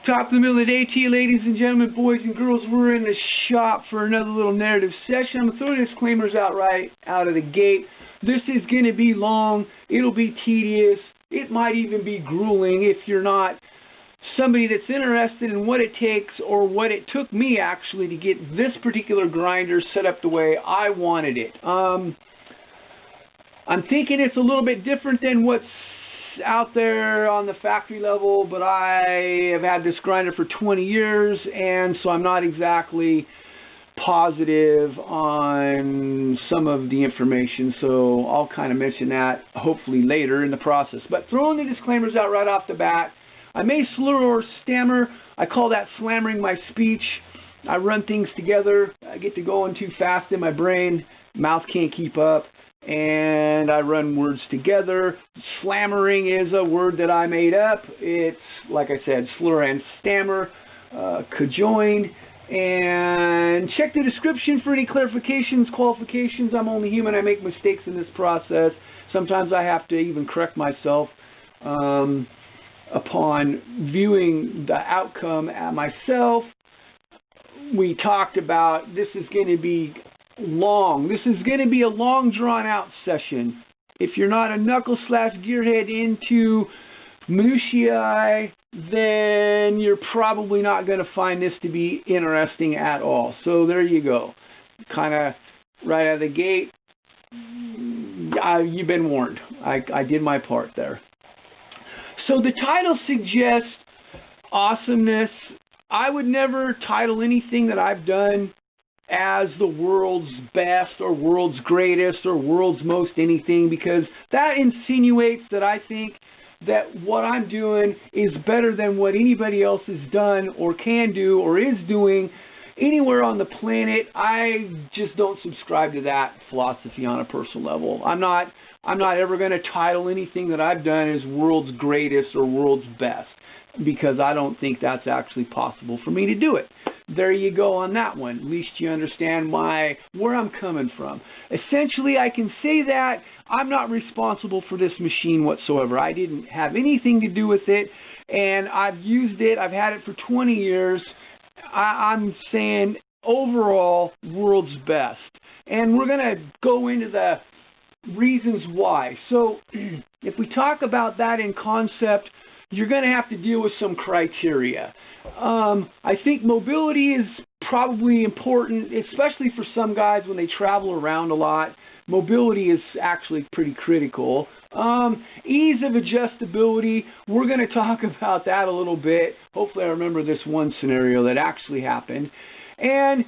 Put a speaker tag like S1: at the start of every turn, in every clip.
S1: Top of the middle of the day to you, ladies and gentlemen, boys and girls. We're in the shop for another little narrative session. I'm going to throw disclaimers out right out of the gate. This is going to be long. It'll be tedious. It might even be grueling if you're not somebody that's interested in what it takes or what it took me actually to get this particular grinder set up the way I wanted it. I'm thinking it's a little bit different than what's out there on the factory level, but I have had this grinder for 20 years, and so I'm not exactly positive on some of the information, so I'll kind of mention that hopefully later in the process. But throwing the disclaimers out right off the bat, I may slur or stammer. I call that slammering my speech. I run things together. I get to going too fast in my brain. Mouth can't keep up. And I run words together. Slammering is a word that I made up. It's, like I said, slur and stammer, conjoined. And check the description for any clarifications, qualifications. I'm only human. I make mistakes in this process. Sometimes I have to even correct myself upon viewing the outcome at myself. We talked about this is going to be long. This is going to be a long, drawn-out session. If you're not a knuckle/gearhead into minutiae, then you're probably not going to find this to be interesting at all. So there you go. Kind of right out of the gate, you've been warned. I did my part there. So the title suggests awesomeness. I would never title anything that I've done as the world's best or world's greatest or world's most anything, because that insinuates that I think that what I'm doing is better than what anybody else has done or can do or is doing anywhere on the planet. I just don't subscribe to that philosophy on a personal level. I'm not ever going to title anything that I've done as world's greatest or world's best, because I don't think that's actually possible for me to do it. There you go on that one. At least you understand where I'm coming from. Essentially, I can say that I'm not responsible for this machine whatsoever. I didn't have anything to do with it, and I've used it. I've had it for 20 years. I'm saying overall, world's best. And we're going to go into the reasons why. So if we talk about that in concept, you're going to have to deal with some criteria. I think mobility is probably important, especially for some guys when they travel around a lot. Mobility is actually pretty critical. Ease of adjustability, we're going to talk about that a little bit. Hopefully I remember this one scenario that actually happened. And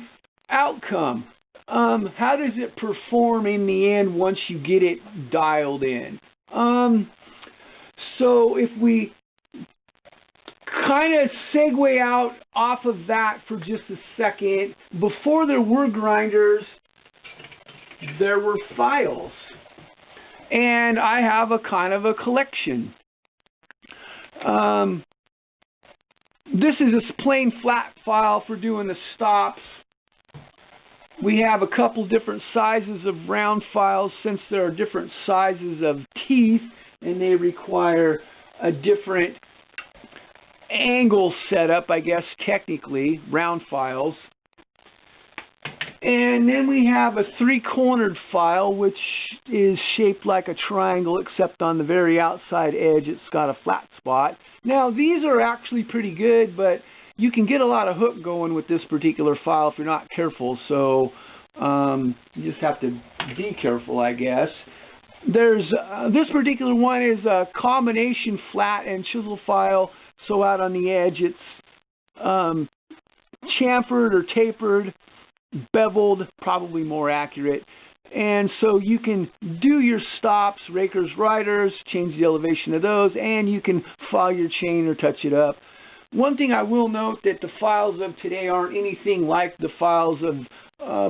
S1: outcome, how does it perform in the end once you get it dialed in? So if we kind of segue out off of that for just a second, before there were grinders, there were files. And I have a kind of a collection. This is a plain flat file for doing the stops. We have a couple different sizes of round files, since there are different sizes of teeth and they require a different angle setup, I guess, technically, round files. And then we have a three-cornered file, which is shaped like a triangle, except on the very outside edge it's got a flat spot. Now, these are actually pretty good, but you can get a lot of hook going with this particular file if you're not careful, so you just have to be careful, I guess. There's this particular one is a combination flat and chisel file, so out on the edge it's chamfered or tapered, beveled, probably more accurate. And so you can do your stops, rakers, riders, change the elevation of those, and you can file your chain or touch it up. One thing I will note that the files of today aren't anything like the files of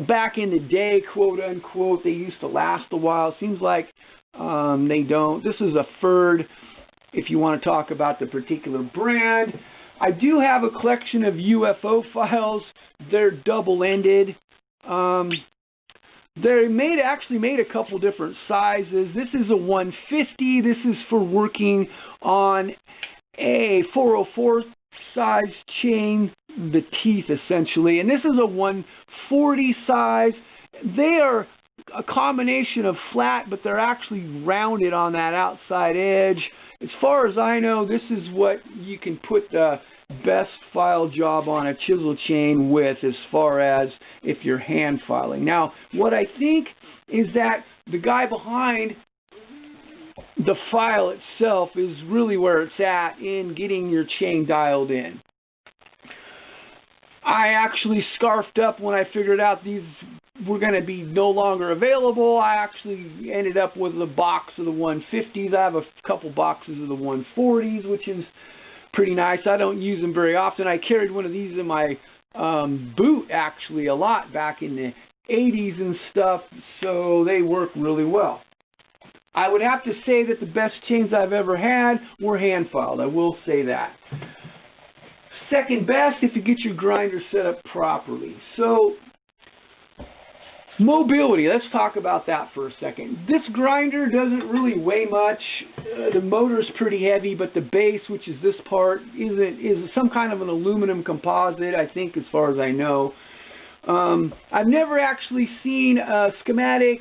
S1: back in the day, quote unquote. They used to last a while. Seems like they don't. This is a Ferd, if you want to talk about the particular brand. I do have a collection of UFO files. They're double-ended. They actually made a couple different sizes. This is a 150. This is for working on a 404 size chain, the teeth essentially, and this is a 140 size. They are a combination of flat, but they're actually rounded on that outside edge. As far as I know, this is what you can put the best file job on a chisel chain with, as far as if you're hand filing. Now, what I think is that the guy behind the file itself is really where it's at in getting your chain dialed in. I actually scarfed up when I figured out these were going to be no longer available. I actually ended up with a box of the 150s. I have a couple boxes of the 140s, which is pretty nice. I don't use them very often. I carried one of these in my boot actually a lot back in the 80s and stuff, so they work really well. I would have to say that the best chains I've ever had were hand filed. I will say that. Second best if you get your grinder set up properly. So, mobility, let's talk about that for a second. This grinder doesn't really weigh much. The motor's pretty heavy, but the base, which is this part, is some kind of an aluminum composite, I think, as far as I know. I've never actually seen a schematic,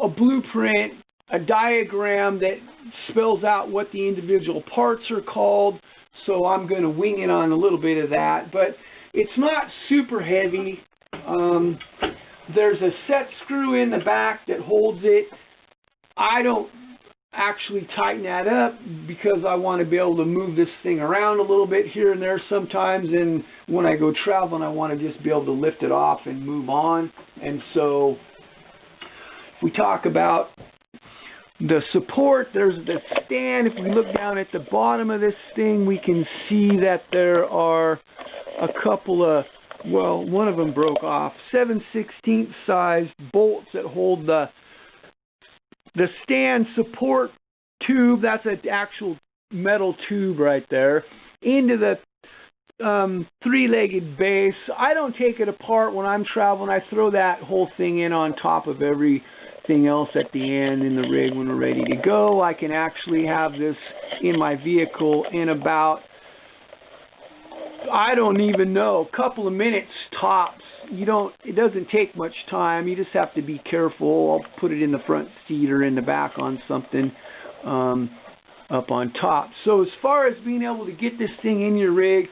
S1: a blueprint, a diagram that spells out what the individual parts are called, so I'm going to wing it on a little bit of that. But it's not super heavy. There's a set screw in the back that holds it. I don't actually tighten that up because I want to be able to move this thing around a little bit here and there sometimes, and when I go traveling I want to just be able to lift it off and move on. And so if we talk about the support, there's the stand. If we look down at the bottom of this thing, we can see that there are a couple of, well, one of them broke off, 7/16 size bolts that hold the stand support tube. That's an actual metal tube right there into the three-legged base. I don't take it apart when I'm traveling. I throw that whole thing in on top of everything else at the end in the rig when we're ready to go. I can actually have this in my vehicle in about, I don't even know, a couple of minutes tops. It doesn't take much time. You just have to be careful. I'll put it in the front seat or in the back on something up on top. So as far as being able to get this thing in your rig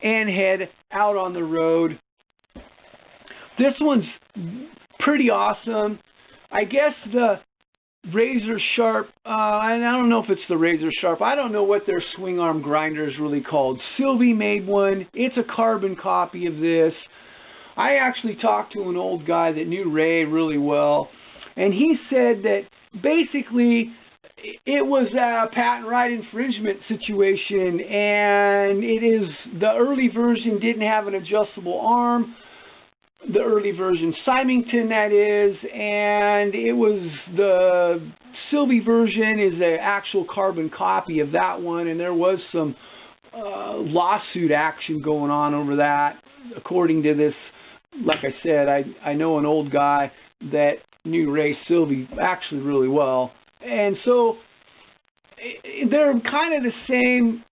S1: and head out on the road, this one's pretty awesome. I guess the razor sharp, and I don't know if it's the razor sharp, I don't know what their swing arm grinder is really called. Sylvie made one. It's a carbon copy of this. I actually talked to an old guy that knew Ray really well, and he said that basically it was a patent right infringement situation, and the early version didn't have an adjustable arm. The early version, Symington that is, and it was the Sylvie version is an actual carbon copy of that one, and there was some lawsuit action going on over that. According to this, like I said, I know an old guy that knew Ray Sylvie actually really well, and so they're kind of the same.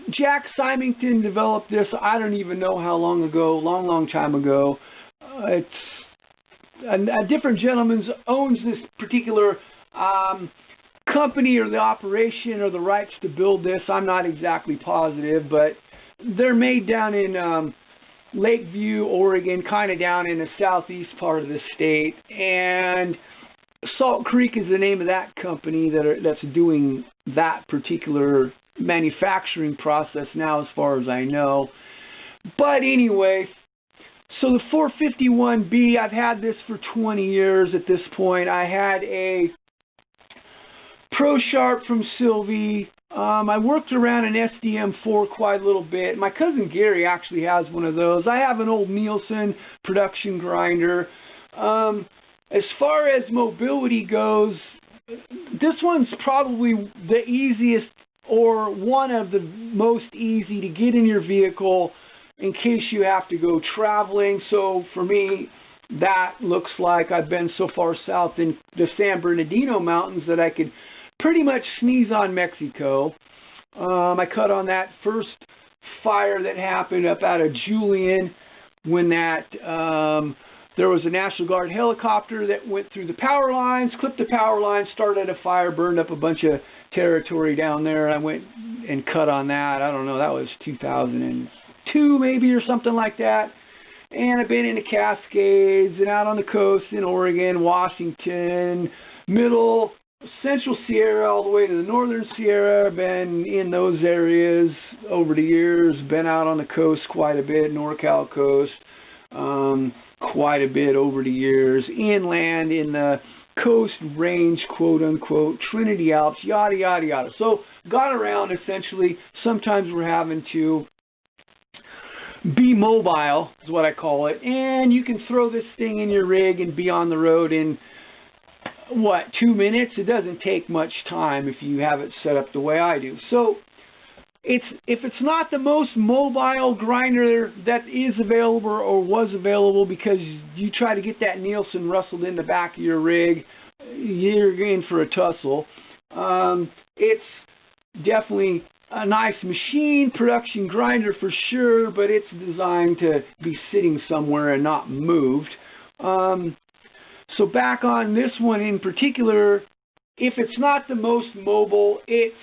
S1: Jack Symington developed this, I don't even know how long ago, long time ago. It's a different gentleman owns this particular company or the operation or the rights to build this. I'm not exactly positive, but they're made down in Lakeview, Oregon, kind of down in the southeast part of the state. And Salt Creek is the name of that company that's doing that particular manufacturing process now, as far as I know. But anyway, so the 451B, I've had this for 20 years at this point. I had a Pro Sharp from Sylvie. I worked around an SDM4 quite a little bit. My cousin Gary actually has one of those. I have an old Nielsen production grinder. As far as mobility goes, this one's probably the easiest or one of the most easy to get in your vehicle in case you have to go traveling. So for me, that looks like I've been so far south in the San Bernardino Mountains that I could pretty much sneeze on Mexico. I cut on that first fire that happened up out of Julian when that there was a National Guard helicopter that went through the power lines, clipped the power lines, started a fire, burned up a bunch of territory down there. I went and cut on that. I don't know, that was 2002 maybe or something like that. And I've been in the Cascades and out on the coast in Oregon, Washington, Middle, Central Sierra, all the way to the Northern Sierra. Been in those areas over the years. Been out on the coast quite a bit, NorCal coast, quite a bit over the years. Inland in the Coast Range, quote unquote, Trinity Alps, yada yada yada. So got around essentially. Sometimes we're having to be mobile, is what I call it, and you can throw this thing in your rig and be on the road in, what, 2 minutes? It doesn't take much time if you have it set up the way I do. So if it's not the most mobile grinder that is available or was available because you try to get that Nielsen rustled in the back of your rig, you're in for a tussle. It's definitely a nice machine, production grinder for sure, but it's designed to be sitting somewhere and not moved. So back on this one in particular, if it's not the most mobile, it's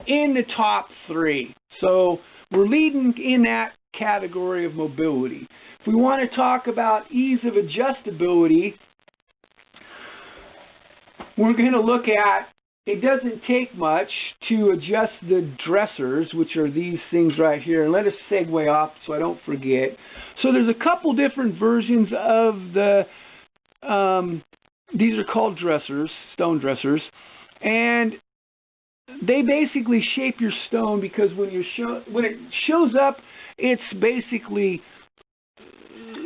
S1: in the top 3. So we're leading in that category of mobility. If we want to talk about ease of adjustability, we're going to look at, it doesn't take much to adjust the dressers, which are these things right here. And let us segue off so I don't forget. So there's a couple different versions of the, these are called dressers, stone dressers. And they basically shape your stone because when it shows up, it's basically,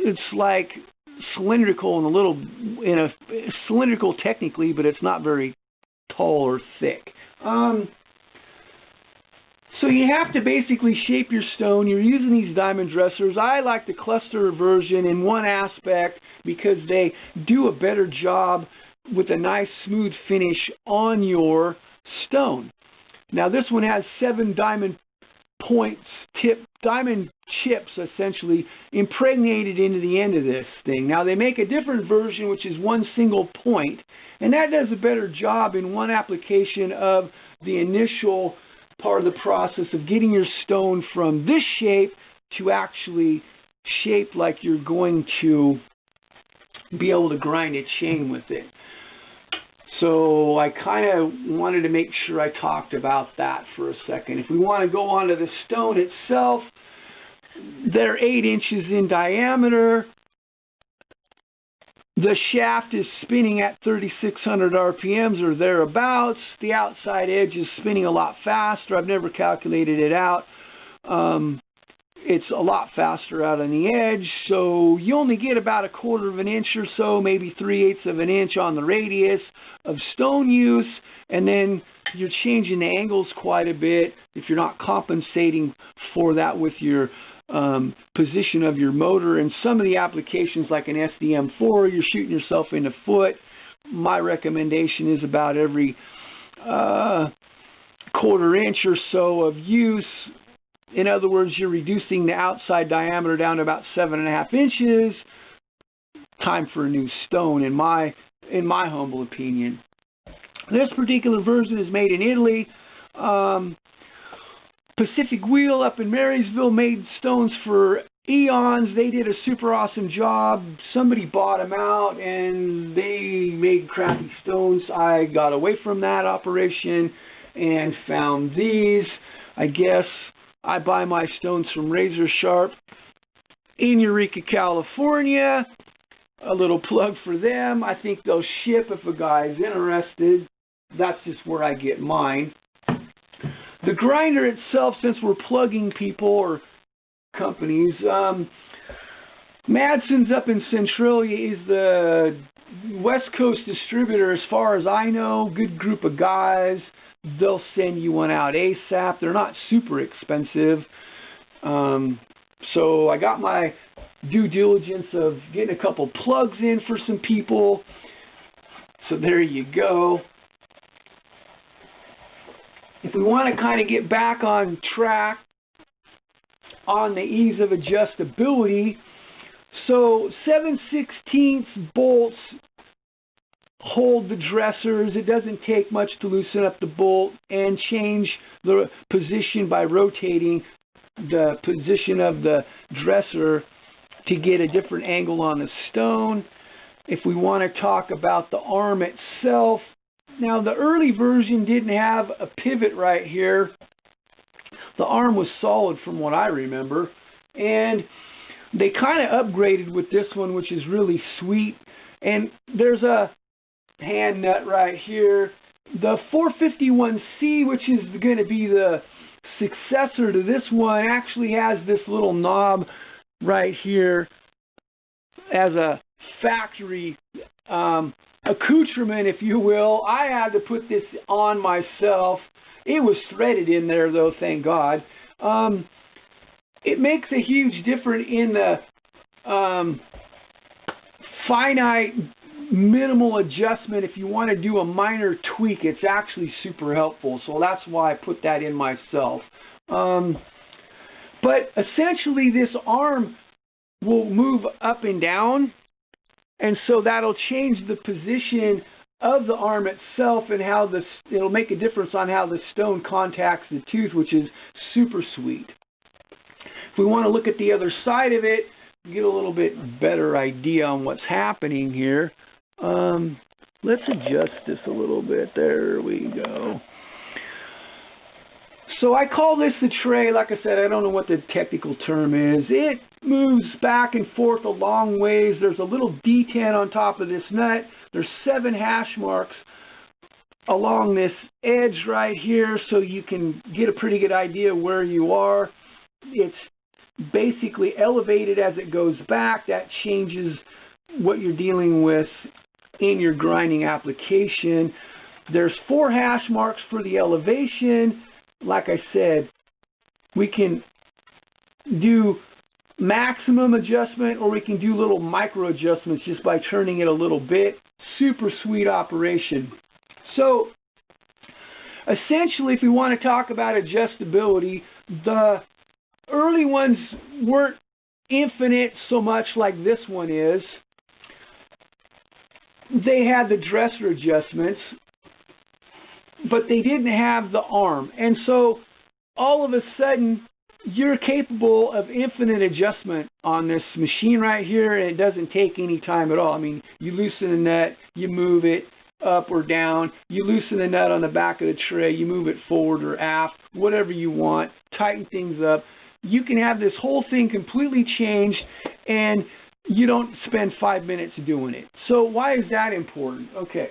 S1: it's like cylindrical and cylindrical technically, but it's not very tall or thick. So you have to basically shape your stone. You're using these diamond dressers. I like the cluster version in one aspect because they do a better job with a nice smooth finish on your stone. Now this one has 7 diamond points, diamond chips essentially impregnated into the end of this thing. Now they make a different version which is 1 single point, and that does a better job in one application of the initial part of the process of getting your stone from this shape to actually shaped like you're going to be able to grind a chain with it. So I kind of wanted to make sure I talked about that for a second. If we want to go on to the stone itself, they're 8 inches in diameter. The shaft is spinning at 3,600 RPMs or thereabouts. The outside edge is spinning a lot faster. I've never calculated it out. It's a lot faster out on the edge, so you only get about 1/4 of an inch or so, maybe 3/8 of an inch on the radius of stone use, and then you're changing the angles quite a bit if you're not compensating for that with your position of your motor. And some of the applications like an SDM4, you're shooting yourself in the foot. My recommendation is about every 1/4 inch or so of use. In other words, you're reducing the outside diameter down to about 7.5 inches. Time for a new stone, in my humble opinion. This particular version is made in Italy. Pacific Wheel up in Marysville made stones for eons. They did a super awesome job. Somebody bought them out and they made crappy stones. I got away from that operation and found these. I guess I buy my stones from Razor Sharp in Eureka, California. A little plug for them. I think they'll ship if a guy's interested. That's just where I get mine. The grinder itself, since we're plugging people or companies, Madsen's up in Centralia is the West Coast distributor as far as I know. Good group of guys. They'll send you one out ASAP. They're not super expensive. So I got my due diligence of getting a couple plugs in for some people. So there you go. If we want to kind of get back on track, on the ease of adjustability. So 7/16 bolts hold the dressers. It doesn't take much to loosen up the bolt and change the position by rotating the position of the dresser to get a different angle on the stone. If we want to talk about the arm itself, now the early version didn't have a pivot right here. The arm was solid from what I remember, and they kind of upgraded with this one, which is really sweet. And there's a hand nut right here. The 451C, which is going to be the successor to this one, actually has this little knob right here as a factory accoutrement, if you will. I had to put this on myself. It was threaded in there, though, thank God. It makes a huge difference in the finite minimal adjustment. If you want to do a minor tweak, it's actually super helpful. So that's why I put that in myself. But essentially, this arm will move up and down, and so that'll change the position of the arm itself, and how it'll make a difference on how the stone contacts the tooth, which is super sweet. If we want to look at the other side of it, get a little bit better idea on what's happening here. Let's adjust this a little bit. There we go. So I call this the tray. Like I said, I don't know what the technical term is. It moves back and forth a long ways. There's a little detent on top of this nut. There's 7 hash marks along this edge right here, so you can get a pretty good idea where you are. It's basically elevated as it goes back. That changes what you're dealing with in your grinding application. There's 4 hash marks for the elevation. Like I said, we can do maximum adjustment, or we can do little micro adjustments just by turning it a little bit. Super sweet operation. So essentially, if we want to talk about adjustability, the early ones weren't infinite so much like this one is. They had the dresser adjustments, but they didn't have the arm. And so all of a sudden, you're capable of infinite adjustment on this machine right here, and it doesn't take any time at all. I mean, you loosen the nut, you move it up or down, you loosen the nut on the back of the tray, you move it forward or aft, whatever you want, tighten things up. You can have this whole thing completely changed, and you don't spend 5 minutes doing it. So why is that important? Okay.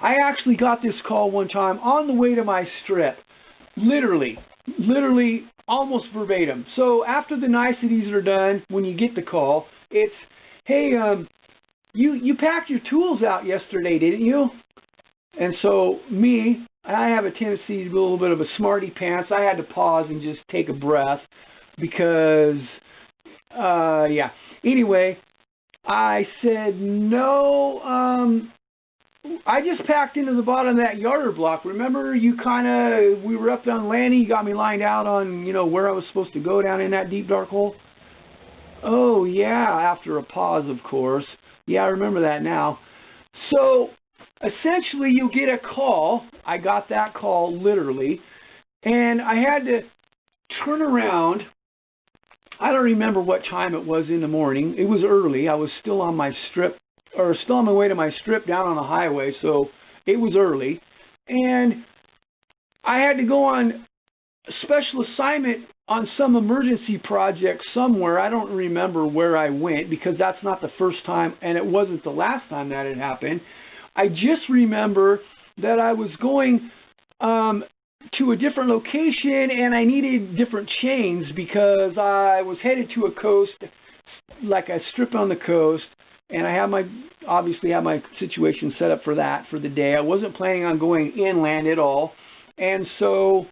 S1: I actually got this call one time on the way to my strip, literally almost verbatim. So after the niceties are done, when you get the call, it's, hey, you packed your tools out yesterday, didn't you? And so I have a tendency to be a little bit of a smarty pants. I had to pause and just take a breath because, yeah. Anyway, I said, no, I just packed into the bottom of that yarder block. Remember, we were up on landing, you got me lined out on, where I was supposed to go down in that deep dark hole? Oh, yeah, after a pause, of course. Yeah, I remember that now. So, essentially, you get a call. I got that call, literally, and I had to turn around. I don't remember what time it was in the morning. It was early. I was still on my strip, or still on my way to my strip down on the highway, so it was early. And I had to go on a special assignment on some emergency project somewhere. I don't remember where I went, because that's not the first time, and it wasn't the last time that had happened. I just remember that I was going to a different location, and I needed different chains because I was headed to a coast, like a strip on the coast, and I obviously have my situation set up for that for the day. I wasn't planning on going inland at all. And so,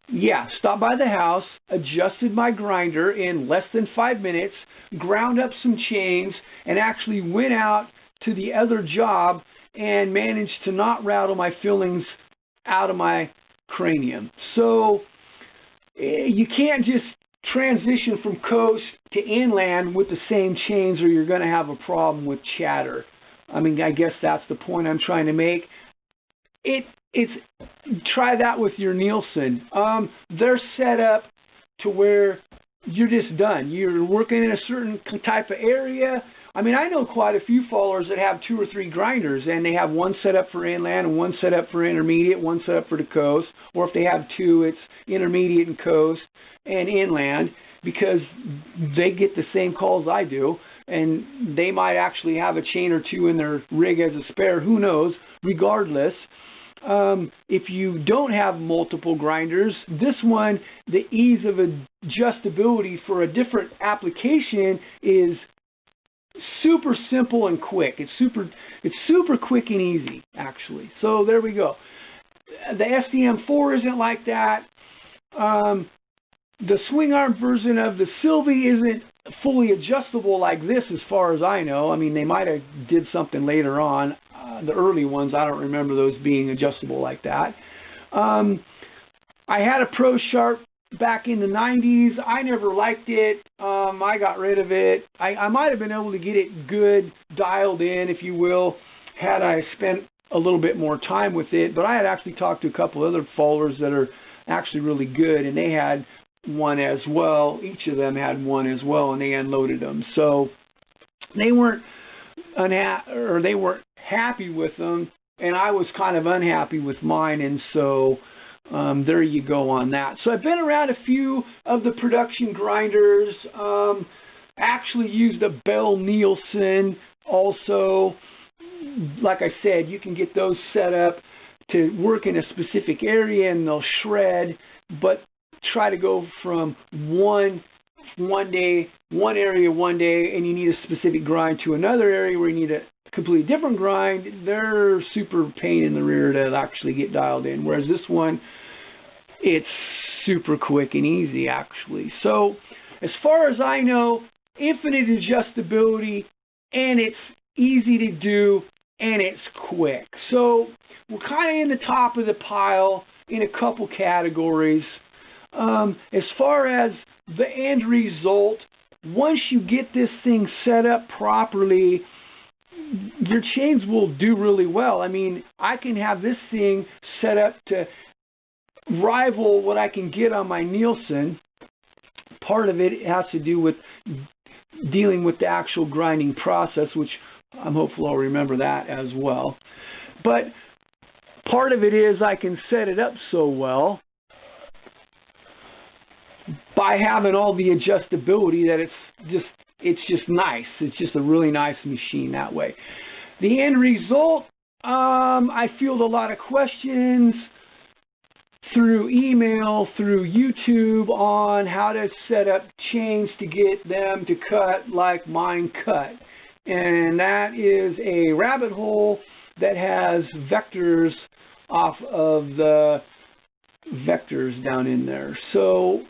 S1: yeah, stopped by the house, adjusted my grinder in less than 5 minutes, ground up some chains, and actually went out to the other job and managed to not rattle my fillings out of my cranium. So you can't just transition from coast to inland with the same chains, or you're going to have a problem with chatter. I mean, I guess that's the point I'm trying to make. It's try that with your Nielsen. They're set up to where you're just done. You're working in a certain type of area. I mean, I know quite a few followers that have 2 or 3 grinders, and they have one set up for inland and one set up for intermediate, one set up for the coast. Or if they have 2, it's intermediate and coast and inland, because they get the same calls I do, and they might actually have a chain or 2 in their rig as a spare. Who knows? Regardless, if you don't have multiple grinders, this one, the ease of adjustability for a different application is super simple and quick. It's super quick and easy, actually. So there we go. The SDM4 isn't like that. The swing arm version of the Sylvie isn't fully adjustable like this, as far as I know. I mean, they might have did something later on. The early ones, I don't remember those being adjustable like that. I had a Pro Sharp back in the 90s. I never liked it. I got rid of it. I might have been able to get it good, dialed in, if you will, had I spent a little bit more time with it. But I had actually talked to a couple other followers that are actually really good, and they had one as well. Each of them had one as well, and they unloaded them. So they weren't happy with them, and I was kind of unhappy with mine, and so there you go on that. So I've been around a few of the production grinders. Actually used a Bell Nielsen also. Like I said, you can get those set up to work in a specific area, and they'll shred, but try to go from one area one day, and you need a specific grind, to another area where you need a completely different grind. They're super pain in the rear to actually get dialed in, whereas this one, it's super quick and easy, actually. So as far as I know, infinite adjustability, and it's easy to do, and it's quick. So we're kind of in the top of the pile in a couple categories. As far as the end result, once you get this thing set up properly, your chains will do really well. I mean, I can have this thing set up to rival what I can get on my Nielsen. Part of it has to do with dealing with the actual grinding process, which I'm hopeful I'll remember that as well. But part of it is I can set it up so well by having all the adjustability that it's just nice. It's just a really nice machine that way. The end result, I field a lot of questions through email, through YouTube, on how to set up chains to get them to cut like mine cut. And that is a rabbit hole that has vectors off of the vectors down in there. So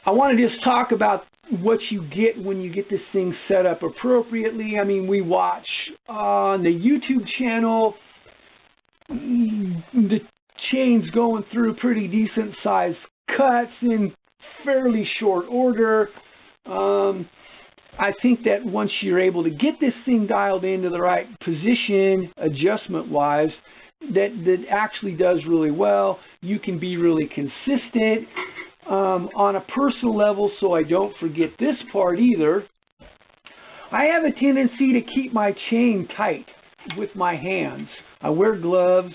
S1: I want to just talk about what you get when you get this thing set up appropriately. I mean, we watch on the YouTube channel the chains going through pretty decent sized cuts in fairly short order. I think that once you're able to get this thing dialed into the right position, adjustment-wise, that actually does really well. You can be really consistent on a personal level, so I don't forget this part either. I have a tendency to keep my chain tight with my hands. I wear gloves,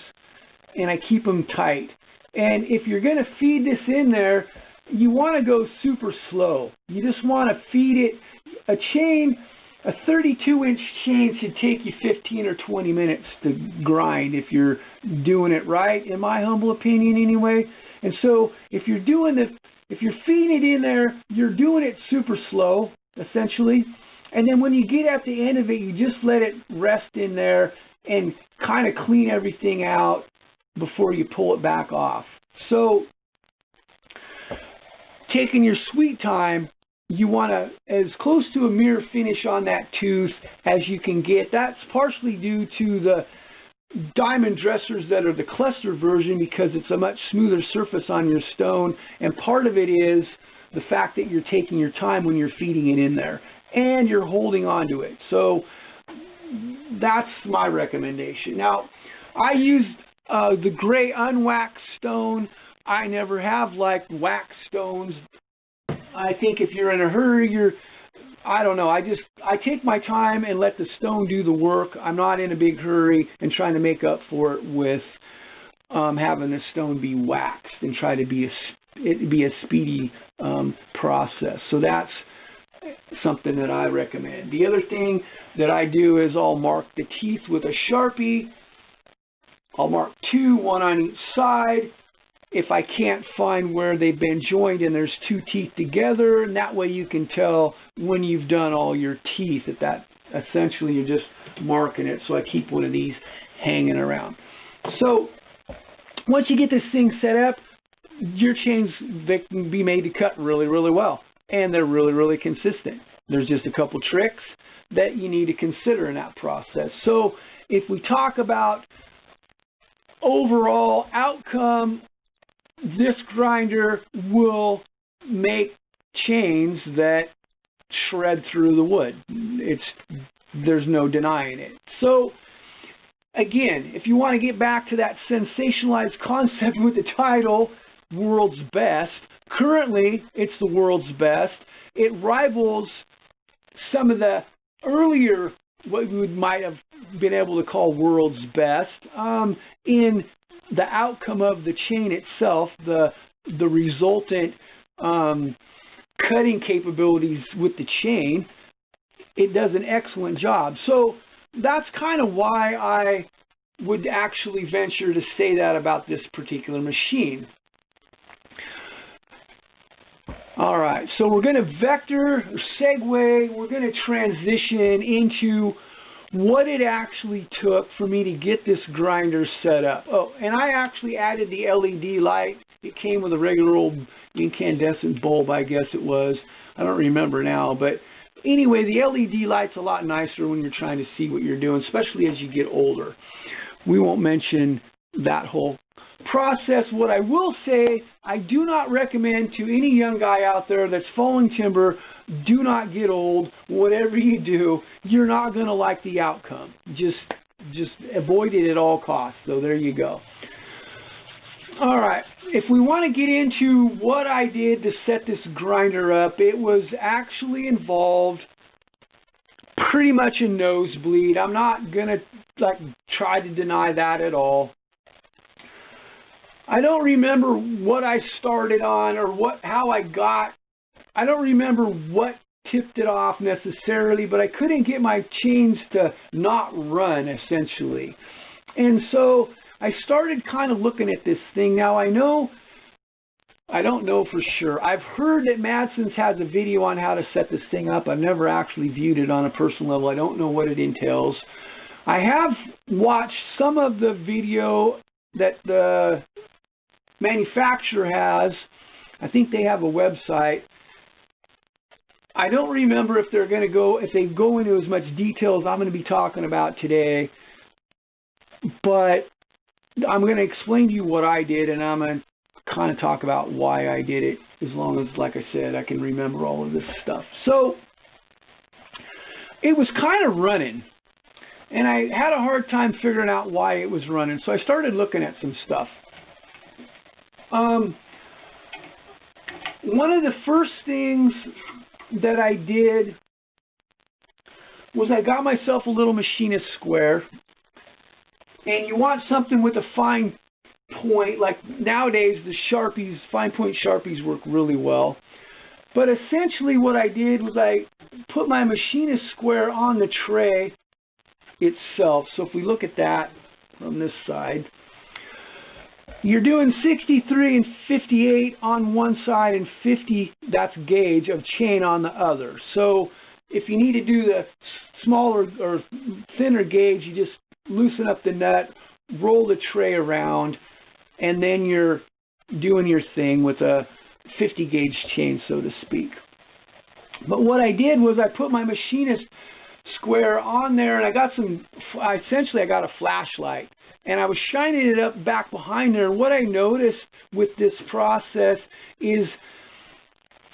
S1: and I keep them tight. And if you're going to feed this in there, you want to go super slow. You just want to feed it. A chain, a 32-inch chain should take you 15 or 20 minutes to grind if you're doing it right, in my humble opinion anyway. And so if you're feeding it in there, you're doing it super slow, essentially. And then when you get at the end of it, you just let it rest in there and kind of clean everything out before you pull it back off. So taking your sweet time, you want to as close to a mirror finish on that tooth as you can get. That's partially due to diamond dressers that are the cluster version because it's a much smoother surface on your stone, and part of it is the fact that you're taking your time when you're feeding it in there and you're holding on to it. So that's my recommendation. Now, I use the gray unwaxed stone. I never have liked waxed stones. I think if you're in a hurry, I don't know, I take my time and let the stone do the work. I'm not in a big hurry and trying to make up for it with having the stone be waxed and try to be a speedy process. So that's something that I recommend. The other thing that I do is I'll mark the teeth with a Sharpie. I'll mark 2, 1 on each side. If I can't find where they've been joined and there's 2 teeth together, and that way you can tell when you've done all your teeth. That essentially you're just marking it. So I keep one of these hanging around. So once you get this thing set up, your chains, they can be made to cut really, really well, and they're really, really consistent. There's just a couple tricks that you need to consider in that process. So if we talk about overall outcome, this grinder will make chains that shred through the wood. There's no denying it. So again, if you want to get back to that sensationalized concept with the title, World's Best, currently it's the world's best. It rivals some of the earlier, what we might have been able to call world's best, in the outcome of the chain itself, the resultant cutting capabilities with the chain. It does an excellent job. So that's kind of why I would actually venture to say that about this particular machine. All right, so we're going to vector, or segue, we're going to transition into what it actually took for me to get this grinder set up. Oh, and I actually added the LED light. It came with a regular old incandescent bulb, I guess it was. I don't remember now, but anyway, the LED light's a lot nicer when you're trying to see what you're doing, especially as you get older. We won't mention that whole process. What I will say, I do not recommend to any young guy out there that's falling timber, do not get old. Whatever you do, you're not going to like the outcome. Just avoid it at all costs. So there you go. All right, if we want to get into what I did to set this grinder up, it was actually involved pretty much a nosebleed. I'm not going to try to deny that at all. I don't remember what I started on or I don't remember what tipped it off necessarily, but I couldn't get my chains to not run, essentially. And so I started kind of looking at this thing. Now I don't know for sure. I've heard that Madsen's has a video on how to set this thing up. I've never actually viewed it on a personal level. I don't know what it entails. I have watched some of the video that the manufacturer has. I think they have a website. I don't remember if they go into as much detail as I'm going to be talking about today, but I'm going to explain to you what I did, and I'm going to kind of talk about why I did it, as long as, like I said, I can remember all of this stuff. So it was kind of running, and I had a hard time figuring out why it was running, so I started looking at some stuff. One of the first things that I did was I got myself a little machinist square, and you want something with a fine point. Like nowadays, the Sharpies, fine point Sharpies work really well. But essentially what I did was I put my machinist square on the tray itself. So if we look at that from this side, you're doing 63 and 58 on one side and 50, that's gauge, of chain on the other. So if you need to do the smaller or thinner gauge, you just loosen up the nut, roll the tray around, and then you're doing your thing with a 50 gauge chain, so to speak. But what I did was I put my machinist square on there, and I got essentially I got a flashlight, and I was shining it up back behind there, and what I noticed with this process is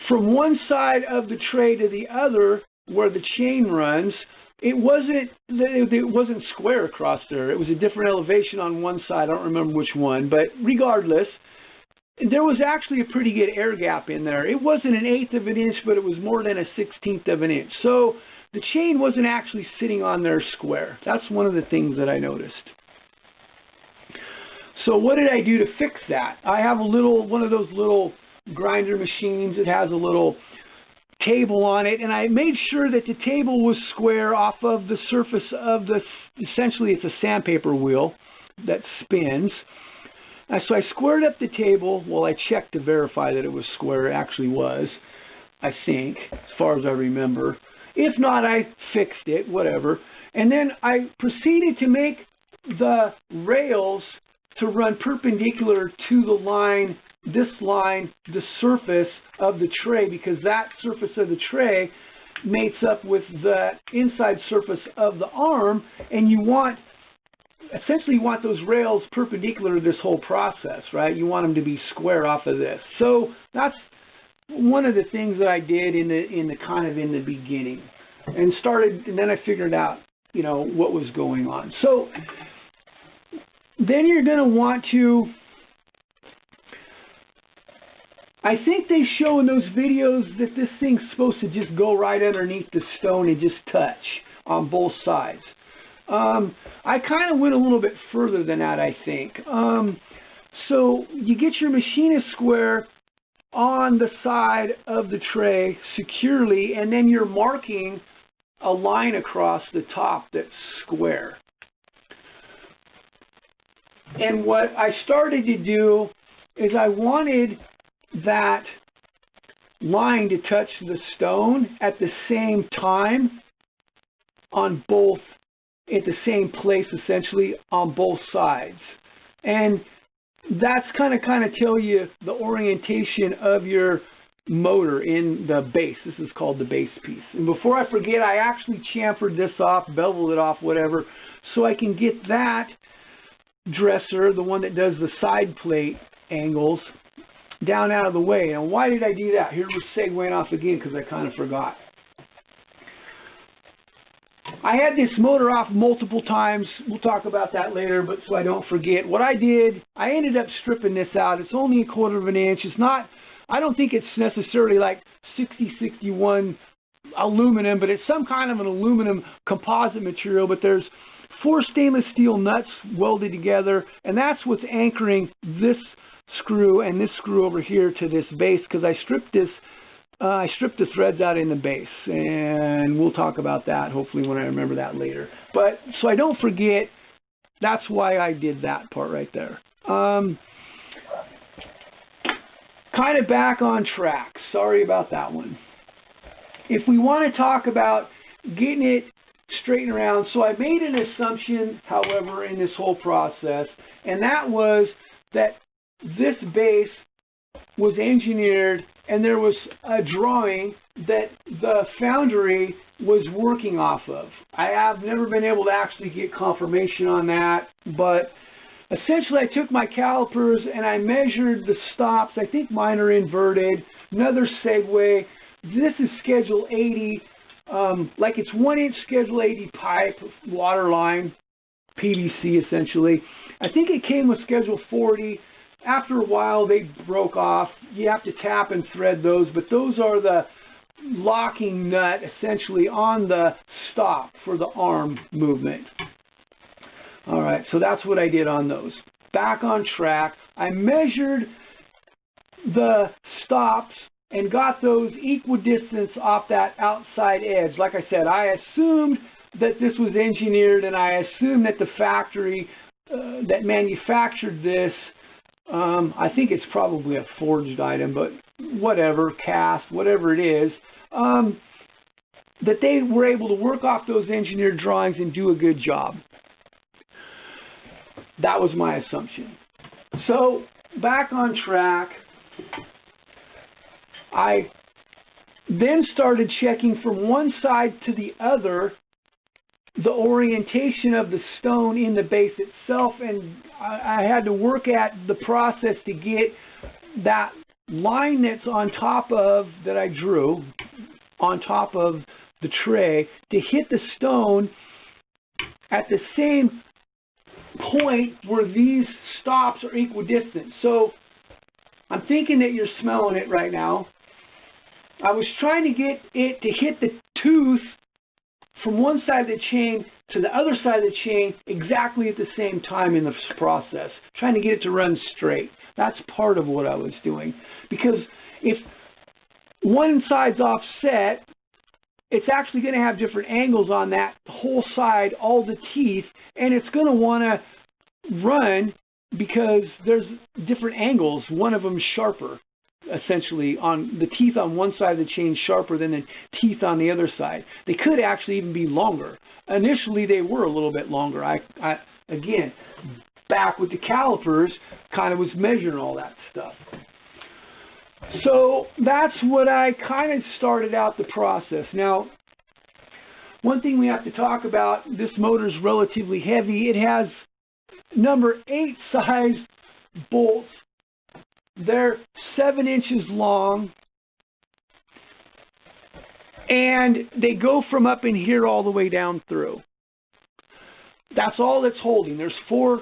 S1: from one side of the tray to the other, where the chain runs, it wasn't square across there. It was a different elevation on one side. I don't remember which one, but regardless, there was actually a pretty good air gap in there. It wasn't 1/8 of an inch, but it was more than 1/16 of an inch. So the chain wasn't actually sitting on there square. That's one of the things that I noticed. So what did I do to fix that? I have one of those little grinder machines. It has a little table on it, and I made sure that the table was square off of the surface of essentially it's a sandpaper wheel that spins. And so I squared up the table. Well, I checked to verify that it was square. It actually was, I think, as far as I remember. If not, I fixed it, whatever. And then I proceeded to make the rails to run perpendicular to the line, the surface of the tray, because that surface of the tray mates up with the inside surface of the arm, and essentially you want those rails perpendicular to this whole process, right? You want them to be square off of this. So that's one of the things that I did in the beginning, and then I figured out, what was going on. So then you're going to want to, I think they show in those videos that this thing's supposed to just go right underneath the stone and just touch on both sides. I kind of went a little bit further than that, I think. So you get your machinist square on the side of the tray securely, and then you're marking a line across the top that's square. And what I started to do is I wanted that line to touch the stone at the same time at the same place, essentially, on both sides. And that's kind of tell you the orientation of your motor in the base. This is called the base piece. And before I forget, I actually chamfered this off, beveled it off, whatever, so I can get that dresser, the one that does the side plate angles, down out of the way. And why did I do that? Here we're segueing off again because I kind of forgot. I had this motor off multiple times. We'll talk about that later, but so I don't forget. What I did, I ended up stripping this out. It's only 1/4 of an inch. It's not, I don't think it's necessarily like 6061 aluminum, but it's some kind of an aluminum composite material. But there's 4 stainless steel nuts welded together, and that's what's anchoring this screw and this screw over here to this base, because I stripped the threads out in the base, and we'll talk about that hopefully when I remember that later. But so I don't forget, that's why I did that part right there. Kind of back on track. Sorry about that one. If we want to talk about getting it straightened around, so I made an assumption, however, in this whole process, and that was that this base was engineered and there was a drawing that the foundry was working off of. I have never been able to actually get confirmation on that, but essentially I took my calipers and I measured the stops. I think mine are inverted. Another segue. This is schedule 80, like it's 1-inch schedule 80 pipe, water line, PVC essentially. I think it came with schedule 40. After a while, they broke off. You have to tap and thread those, but those are the locking nut, essentially, on the stop for the arm movement. All right, so that's what I did on those. Back on track, I measured the stops and got those equidistant off that outside edge. Like I said, I assumed that this was engineered, and I assumed that the factory that manufactured this, I think it's probably a forged item, but whatever, cast, whatever it is, that they were able to work off those engineered drawings and do a good job. That was my assumption. So, back on track, I then started checking from one side to the other the orientation of the stone in the base itself, and I had to work at the process to get that line that's on top of, that I drew on top of the tray, to hit the stone at the same point where these stops are equidistant. So I'm thinking that you're smelling it right now. I was trying to get it to hit the tooth from one side of the chain to the other side of the chain exactly at the same time in the process, trying to get it to run straight. That's part of what I was doing, because if one side's offset, it's actually going to have different angles on that whole side, all the teeth, and it's going to want to run because there's different angles. One of them sharper, essentially, on the teeth on one side of the chain sharper than the teeth on the other side. They could actually even be longer. Initially, they were a little bit longer. I again, back with the calipers, kind of was measuring all that stuff. So that's what I kind of started out the process. Now, one thing we have to talk about, this motor is relatively heavy. It has number 8 size bolts. They're 7 inches long, and they go from up in here all the way down through. That's all that's holding. There's 4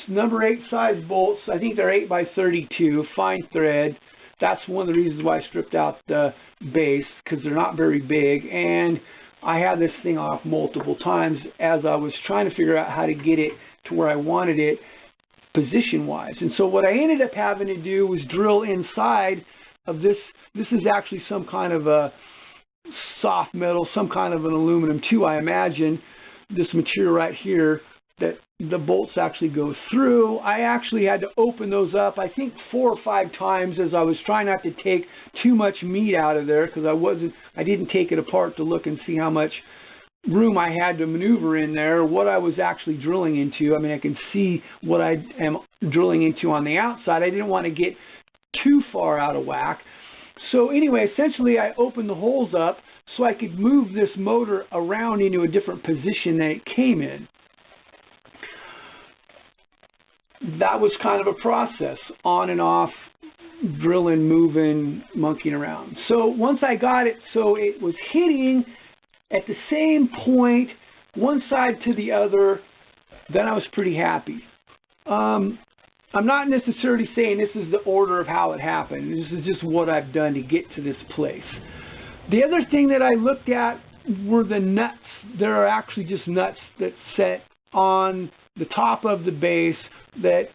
S1: number 8 size bolts. I think they're 8 by 32, fine thread. That's one of the reasons why I stripped out the base, because they're not very big, and I had this thing off multiple times as I was trying to figure out how to get it to where I wanted it position-wise. And so what I ended up having to do was drill inside of this. This is actually some kind of a soft metal, some kind of an aluminum too, I imagine. This material right here that the bolts actually go through. I actually had to open those up, I think 4 or 5 times, as I was trying not to take too much meat out of there, because I didn't take it apart to look and see how much room I had to maneuver in there, what I was actually drilling into. I mean, I can see what I am drilling into on the outside. I didn't want to get too far out of whack. So anyway, essentially I opened the holes up so I could move this motor around into a different position that it came in. That was kind of a process, on and off, drilling, moving, monkeying around. So once I got it so it was hitting at the same point, one side to the other, then I was pretty happy. I'm not necessarily saying this is the order of how it happened. This is just what I've done to get to this place. The other thing that I looked at were the nuts. There are actually just nuts that set on the top of the base that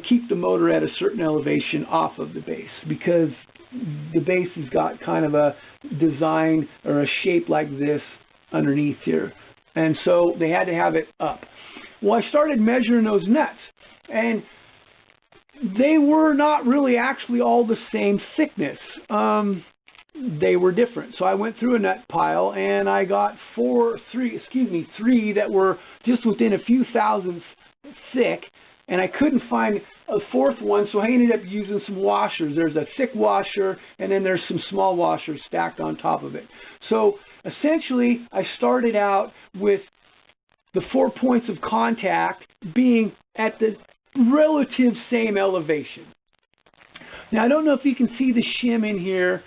S1: keep the motor at a certain elevation off of the base, because the base has got kind of a design or a shape like this underneath here, and so they had to have it up. Well, I started measuring those nuts, and they were not really actually all the same thickness. They were different. So I went through a nut pile, and I got three that were just within a few thousandths thick, and I couldn't find a 4th one, so I ended up using some washers. There's a thick washer, and then there's some small washers stacked on top of it. So essentially, I started out with the 4 points of contact being at the relative same elevation. Now, I don't know if you can see the shim in here,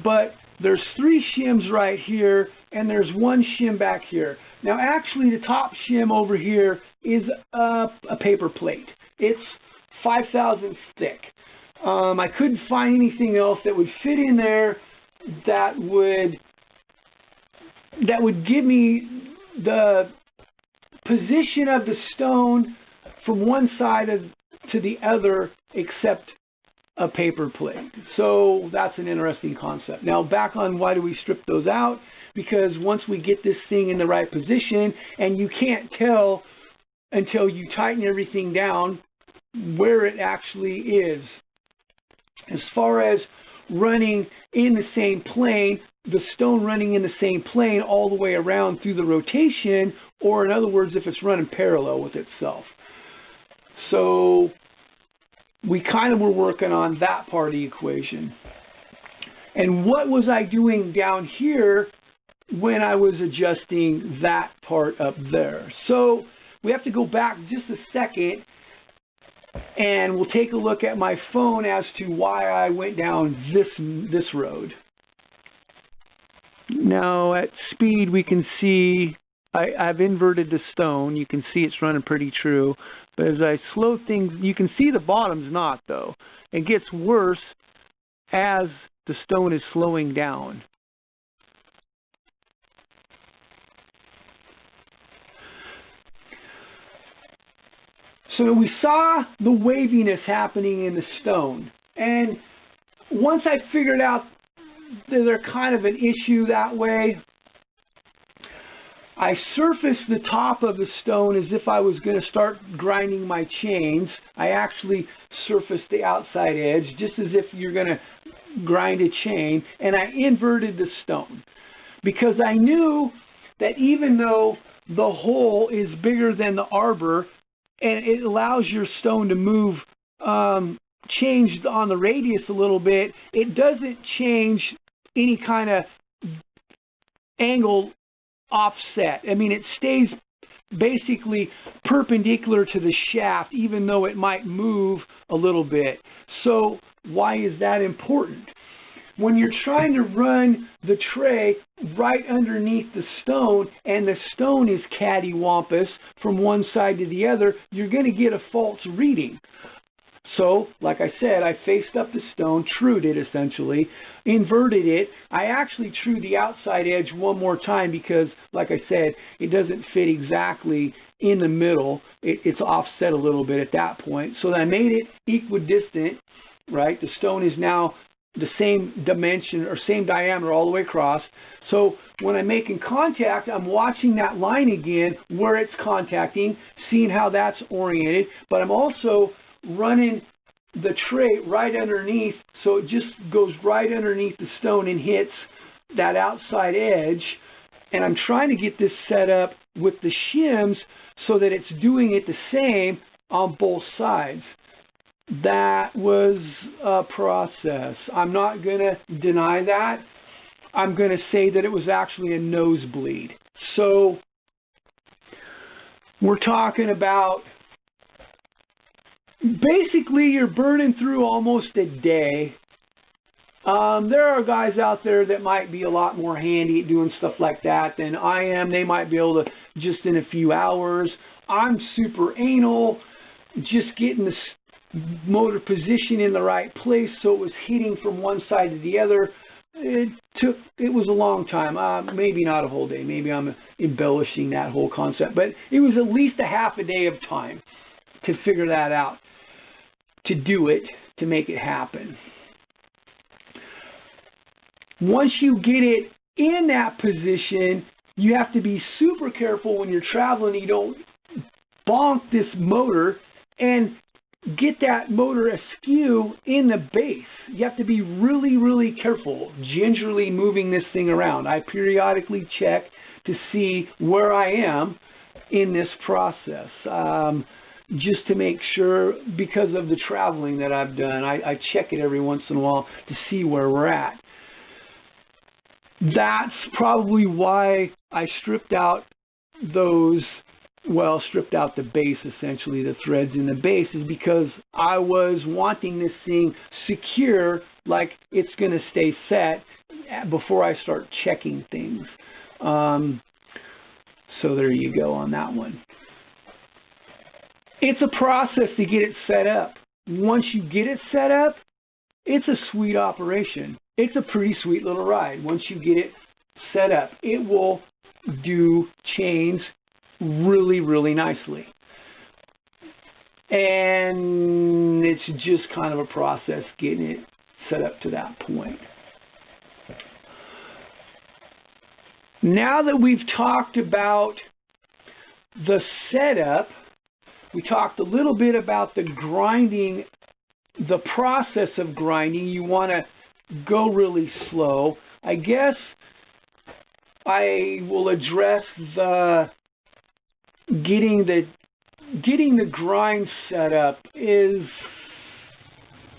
S1: but there's 3 shims right here, and there's 1 shim back here. Now, actually, the top shim over here is a paper plate. It's 5 thousandths thick. I couldn't find anything else that would fit in there that would give me the position of the stone from one side to the other except a paper plate. So that's an interesting concept. Now, back on why do we strip those out? Because once we get this thing in the right position, and you can't tell until you tighten everything down where it actually is. As far as running in the same plane, the stone running in the same plane all the way around through the rotation, or in other words, if it's running parallel with itself. So we kind of were working on that part of the equation. And what was I doing down here when I was adjusting that part up there. So we have to go back just a second, and we'll take a look at my phone as to why I went down this road. Now at speed we can see I've inverted the stone. You can see it's running pretty true. But as I slow things, you can see the bottom's not, though. It gets worse as the stone is slowing down. So we saw the waviness happening in the stone. And once I figured out that they're kind of an issue that way, I surfaced the top of the stone as if I was going to start grinding my chains. I actually surfaced the outside edge just as if you're going to grind a chain, and I inverted the stone because I knew that even though the hole is bigger than the arbor and it allows your stone to move, change on the radius a little bit, it doesn't change any kind of angle offset. I mean, it stays basically perpendicular to the shaft, even though it might move a little bit. So why is that important? When you're trying to run the tray right underneath the stone and the stone is cattywampus from one side to the other, you're going to get a false reading. So, like I said, I faced up the stone, trued it essentially, inverted it. I actually trued the outside edge one more time because, like I said, it doesn't fit exactly in the middle. It's offset a little bit at that point. So I made it equidistant, right? The stone is now the same dimension or same diameter all the way across. So when I'm making contact, I'm watching that line again where it's contacting, seeing how that's oriented, but I'm also running the tray right underneath, so it just goes right underneath the stone and hits that outside edge. And I'm trying to get this set up with the shims so that it's doing it the same on both sides. That was a process. I'm not going to deny that. I'm going to say that it was actually a nosebleed. So we're talking about basically you're burning through almost a day. There are guys out there that might be a lot more handy at doing stuff like that than I am. They might be able to just in a few hours. I'm super anal, just getting the motor position in the right place so it was hitting from one side to the other. It was a long time, maybe not a whole day. Maybe I'm embellishing that whole concept, but it was at least a half a day of time to figure that out, to do it, to make it happen. Once you get it in that position, you have to be super careful when you're traveling. You don't bonk this motor and get that motor askew in the base. You have to be really, really careful, gingerly moving this thing around. I periodically check to see where I am in this process, just to make sure, because of the traveling that I've done. I check it every once in a while to see where we're at. That's probably why I stripped out those, well, stripped out the base, essentially, the threads in the base, is because I was wanting this thing secure, like it's going to stay set before I start checking things. So there you go on that one. It's a process to get it set up. Once you get it set up, it's a sweet operation. It's a pretty sweet little ride. Once you get it set up, it will do chains really, really nicely. And it's just kind of a process getting it set up to that point. Now that we've talked about the setup, we talked a little bit about the grinding, the process of grinding. You want to go really slow. I guess I will address the getting the grind set up.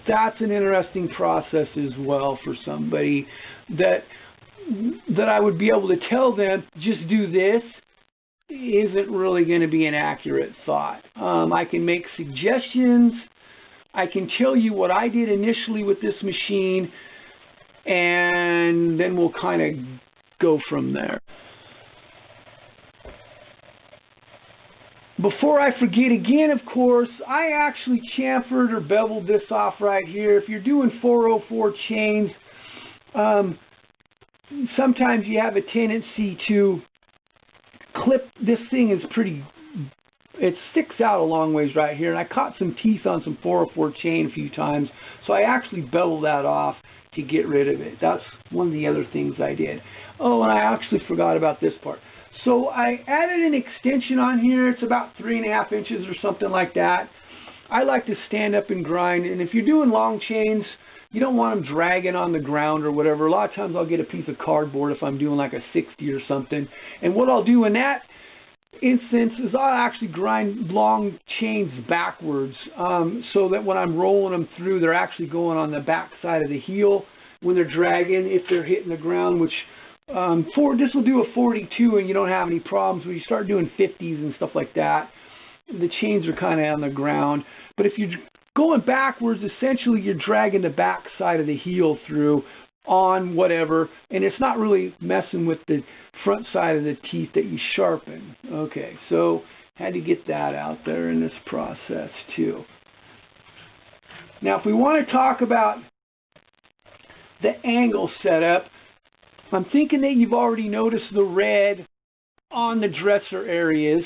S1: That's an interesting process as well for somebody that that I would be able to tell them, just do this, isn't really going to be an accurate thought. I can make suggestions. I can tell you what I did initially with this machine, and then we'll kind of go from there. Before I forget again, of course, I actually chamfered or beveled this off right here. If you're doing 404 chains, sometimes you have a tendency to clip. This thing is it sticks out a long ways right here, and I caught some teeth on some 404 chain a few times, so I actually beveled that off to get rid of it. That's one of the other things I did. Oh, and I actually forgot about this part. So I added an extension on here. It's about 3.5 inches or something like that. I like to stand up and grind, and if you're doing long chains, you don't want them dragging on the ground or whatever. A lot of times I'll get a piece of cardboard if I'm doing like a 60 or something, and what I'll do in that instance is I'll actually grind long chains backwards, so that when I'm rolling them through, they're actually going on the back side of the heel when they're dragging, if they're hitting the ground, which this will do a 42 and you don't have any problems. When you start doing 50s and stuff like that, the chains are kind of on the ground. But if you're going backwards, essentially you're dragging the back side of the heel through on whatever, and it's not really messing with the front side of the teeth that you sharpen. Okay, so had to get that out there in this process too. Now if we want to talk about the angle setup, I'm thinking that you've already noticed the red on the dresser areas.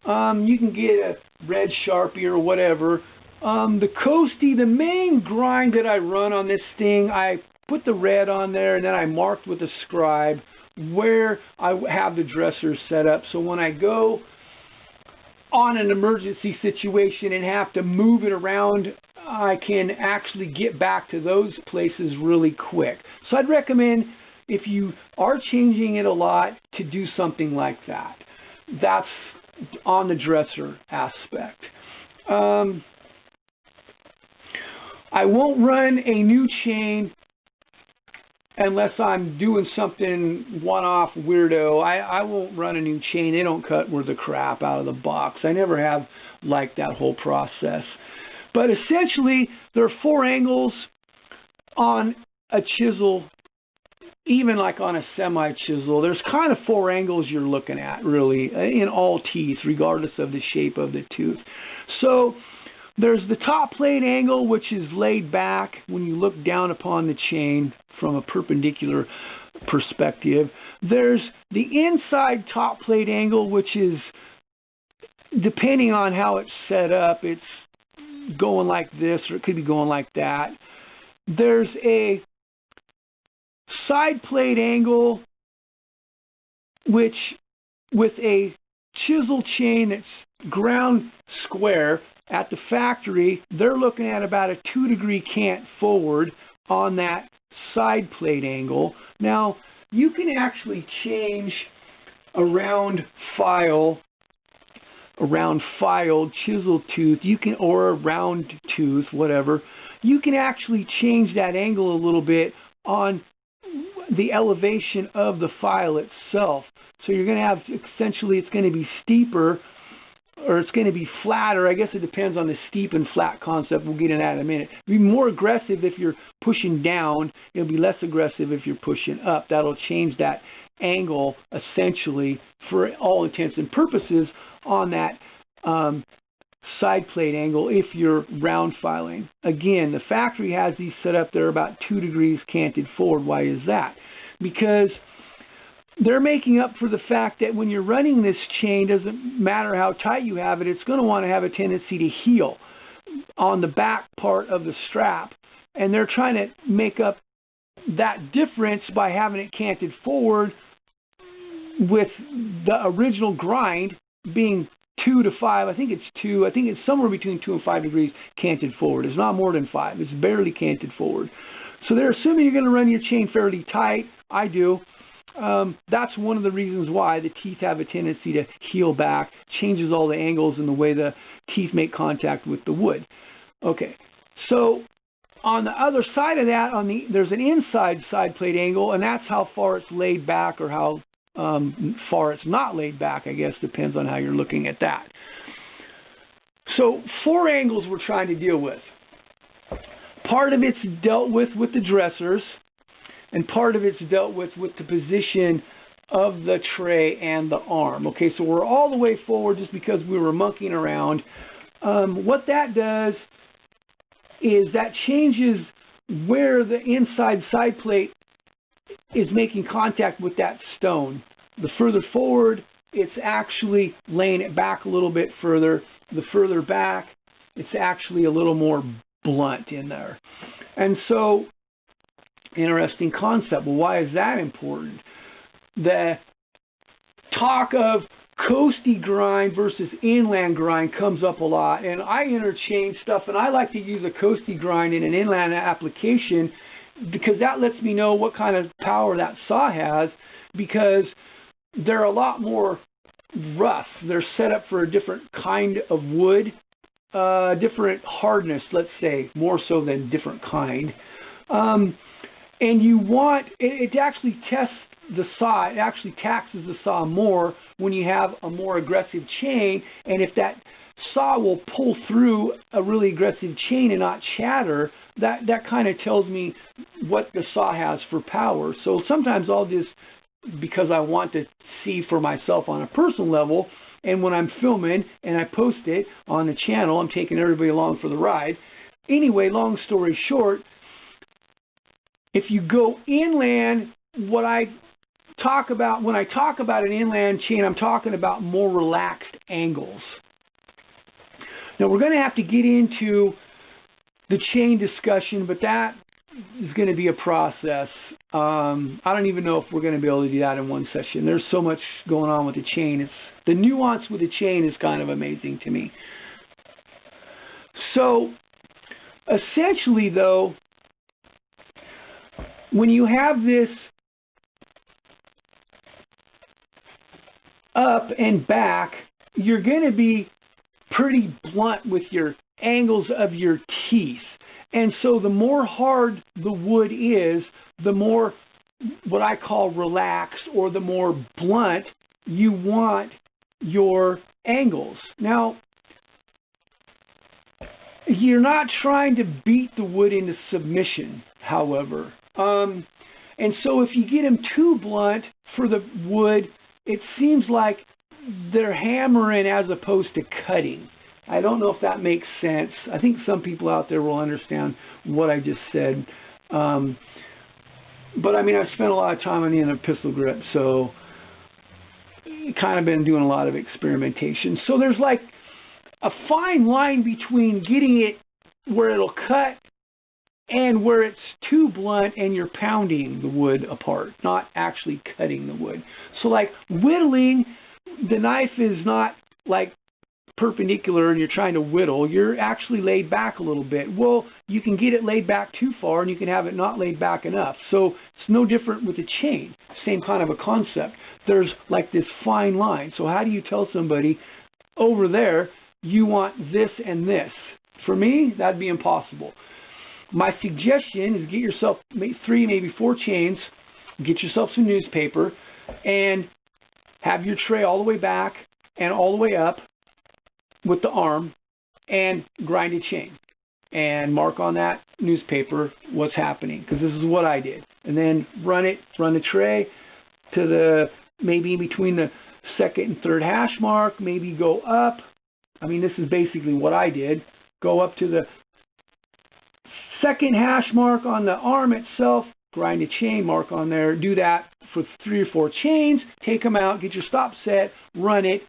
S1: You can get a red Sharpie or whatever. The Coastie, the main grind that I run on this thing, I put the red on there and then I marked with a scribe where I have the dresser set up. So when I go on an emergency situation and have to move it around, I can actually get back to those places really quick. So I'd recommend, if you are changing it a lot, to do something like that. That's on the dresser aspect. I won't run a new chain unless I'm doing something one-off weirdo. I won't run a new chain. They don't cut worth of crap out of the box. I never have liked that whole process. But essentially, there are 4 angles on a chisel. Even like on a semi-chisel, there's kind of 4 angles you're looking at, really, in all teeth, regardless of the shape of the tooth. So there's the top plate angle, which is laid back when you look down upon the chain from a perpendicular perspective. There's the inside top plate angle, which is, depending on how it's set up, it's going like this, or it could be going like that. There's a side plate angle, which with a chisel chain that's ground square at the factory, they're looking at about a 2-degree cant forward on that side plate angle. Now you can actually change a round filed chisel tooth, or a round tooth, whatever. You can actually change that angle a little bit on the elevation of the file itself. So you're going to have, essentially, it's going to be steeper, or it's going to be flatter. I guess it depends on the steep and flat concept. We'll get into that in a minute. It'll be more aggressive if you're pushing down. It'll be less aggressive if you're pushing up. That'll change that angle, essentially, for all intents and purposes, on that side plate angle if you're round filing. Again, the factory has these set up. They're about 2 degrees canted forward. Why is that? Because they're making up for the fact that when you're running this chain, doesn't matter how tight you have it, it's going to want to have a tendency to heel on the back part of the strap. And they're trying to make up that difference by having it canted forward, with the original grind being 2 to 5. I think it's 2. I think it's somewhere between 2 and 5 degrees canted forward. It's not more than 5. It's barely canted forward. So they're assuming you're going to run your chain fairly tight. I do. That's one of the reasons why the teeth have a tendency to heel back. Changes all the angles and the way the teeth make contact with the wood. Okay, so on the other side of that, there's an inside side plate angle, and that's how far it's laid back or how far it's not laid back, I guess, depends on how you're looking at that. So 4 angles we're trying to deal with. Part of it's dealt with the dressers, and part of it's dealt with the position of the tray and the arm. Okay, so we're all the way forward just because we were monkeying around. What that does is that changes where the inside side plate is making contact with that stone. The further forward, it's actually laying it back a little bit further. The further back, it's actually a little more blunt in there. And so, interesting concept. Well, why is that important? The talk of coasty grind versus inland grind comes up a lot, and I interchange stuff, and I like to use a coasty grind in an inland application because that lets me know what kind of power that saw has, because they're a lot more rough. They're set up for a different kind of wood, different hardness, let's say, more so than different kind. And you want, it actually tests the saw, it actually taxes the saw more when you have a more aggressive chain, and if that saw will pull through a really aggressive chain and not chatter, that kind of tells me what the saw has for power. So sometimes I'll just, because I want to see for myself on a personal level, and when I'm filming and I post it on the channel, I'm taking everybody along for the ride. Anyway, long story short, if you go inland, what I talk about, when I talk about an inland chain, I'm talking about more relaxed angles. Now we're going to have to get into the chain discussion, but that is going to be a process. I don't even know if we're going to be able to do that in one session. There's so much going on with the chain. The nuance with the chain is kind of amazing to me. So essentially though, when you have this up and back, you're going to be pretty blunt with your angles of your teeth. And so the more hard the wood is, the more what I call relaxed, or the more blunt you want your angles. Now, you're not trying to beat the wood into submission, however. And so if you get them too blunt for the wood, it seems like they're hammering as opposed to cutting. I don't know if that makes sense. I think some people out there will understand what I just said. But I mean, I've spent a lot of time on the end of pistol grip, so kind of been doing a lot of experimentation. So there's like a fine line between getting it where it'll cut and where it's too blunt and you're pounding the wood apart, not actually cutting the wood. So like whittling, the knife is not like perpendicular and you're trying to whittle, you're actually laid back a little bit. Well, you can get it laid back too far and you can have it not laid back enough. So it's no different with a chain, same kind of a concept. There's like this fine line. So how do you tell somebody over there you want this and this? For me, that'd be impossible. My suggestion is get yourself 3, maybe 4 chains, get yourself some newspaper, and have your tray all the way back and all the way up with the arm, and grind a chain and mark on that newspaper what's happening, because this is what I did. And then run the tray to the, maybe between the 2nd and 3rd hash mark, maybe go up. I mean, this is basically what I did. Go up to the 2nd hash mark on the arm itself, grind a chain, mark on there, do that for 3 or 4 chains, take them out, get your stop set, run it,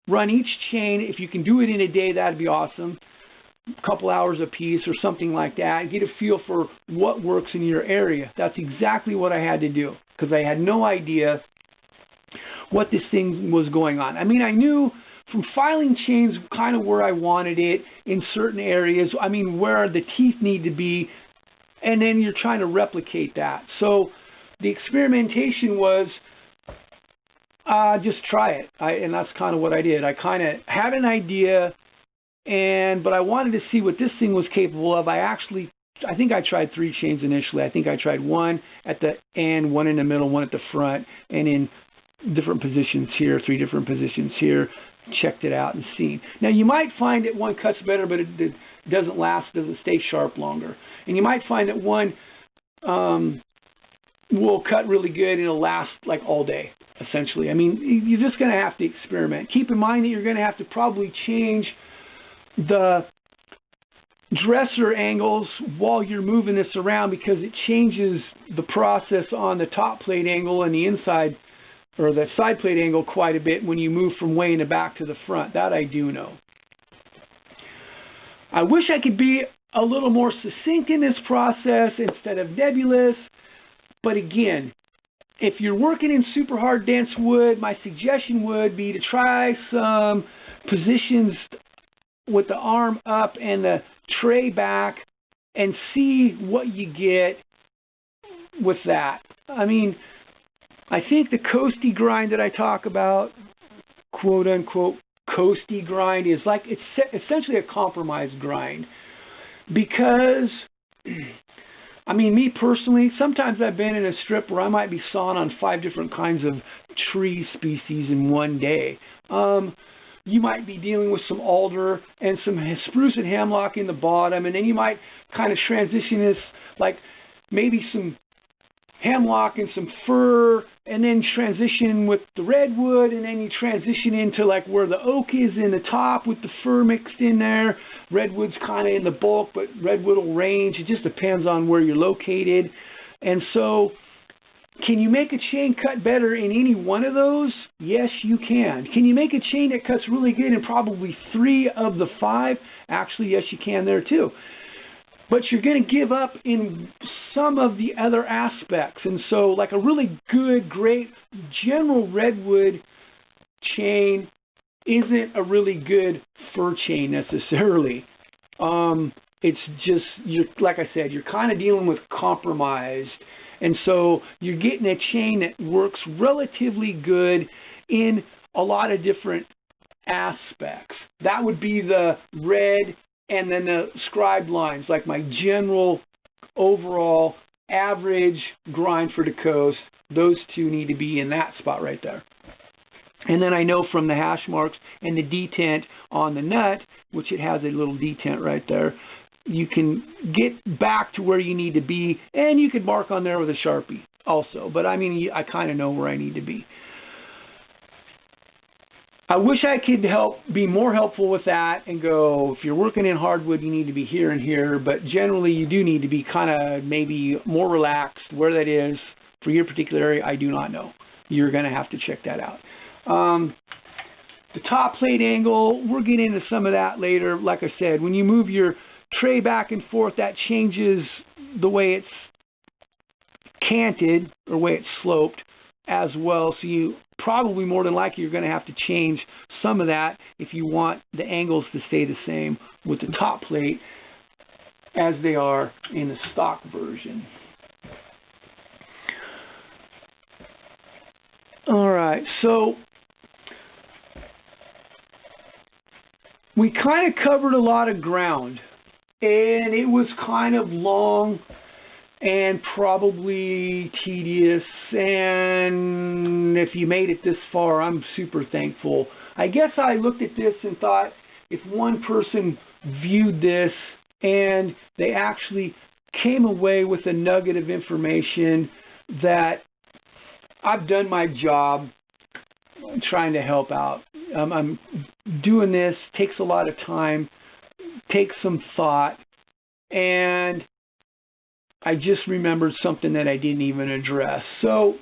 S1: run each chain. If you can do it in a day, that'd be awesome. A couple hours a piece or something like that. Get a feel for what works in your area. That's exactly what I had to do, because I had no idea what this thing was going on. I mean, I knew from filing chains kind of where I wanted it in certain areas. I mean, where the teeth need to be, and then you're trying to replicate that. So the experimentation was just try it. And that's kind of what I did. I kind of had an idea, but I wanted to see what this thing was capable of. I actually I think I tried 3 chains initially. I think I tried one at the end, one in the middle, one at the front, and in different positions here, 3 different positions here. Checked it out and seen. Now you might find that one cuts better, but it doesn't last, doesn't stay sharp longer. And you might find that one will cut really good and it'll last like all day, essentially. I mean, you're just going to have to experiment. Keep in mind that you're going to have to probably change the dresser angles while you're moving this around, because it changes the process on the top plate angle and the inside or the side plate angle quite a bit when you move from way in the back to the front. That I do know. I wish I could be a little more succinct in this process instead of nebulous, but again, if you're working in super hard dense wood, my suggestion would be to try some positions with the arm up and the tray back and see what you get with that. I mean, I think the coasty grind that I talk about, quote unquote coasty grind, is like, it's essentially a compromise grind, because I mean, me personally, sometimes I've been in a strip where I might be sawing on 5 different kinds of tree species in one day. You might be dealing with some alder and some spruce and hemlock in the bottom, and then you might kind of transition this, like maybe some hemlock and some fir, and then transition with the redwood, and then you transition into like where the oak is in the top with the fir mixed in there. Redwood's kind of in the bulk, but redwood will range. It just depends on where you're located. And so, can you make a chain cut better in any one of those? Yes, you can. Can you make a chain that cuts really good in probably 3 of the 5? Actually, yes, you can there too. But you're going to give up in some of the other aspects. And so, like a really good, great general redwood chain isn't a really good fir chain necessarily. It's just, like I said, you're kind of dealing with compromised. And so you're getting a chain that works relatively good in a lot of different aspects. That would be the red and then the scribed lines, like my general overall average grind for the coast. Those 2 need to be in that spot right there. And then I know from the hash marks and the detent on the nut, which it has a little detent right there, you can get back to where you need to be, and you could mark on there with a Sharpie also. But I mean, I kind of know where I need to be. I wish I could be more helpful with that and go, if you're working in hardwood, you need to be here and here, but generally you do need to be kind of maybe more relaxed. Where that is for your particular area, I do not know. You're going to have to check that out. The top plate angle, we'll get into some of that later. Like I said, when you move your tray back and forth, that changes the way it's canted or way it's sloped as well. So you probably more than likely you're going to have to change some of that if you want the angles to stay the same with the top plate as they are in the stock version. All right, so we kind of covered a lot of ground, and it was kind of long and probably tedious, and if you made it this far, I'm super thankful. I guess I looked at this and thought, if one person viewed this and they actually came away with a nugget of information, that I've done my job trying to help out. I'm doing this, takes a lot of time, takes some thought, and I just remembered something that I didn't even address. So,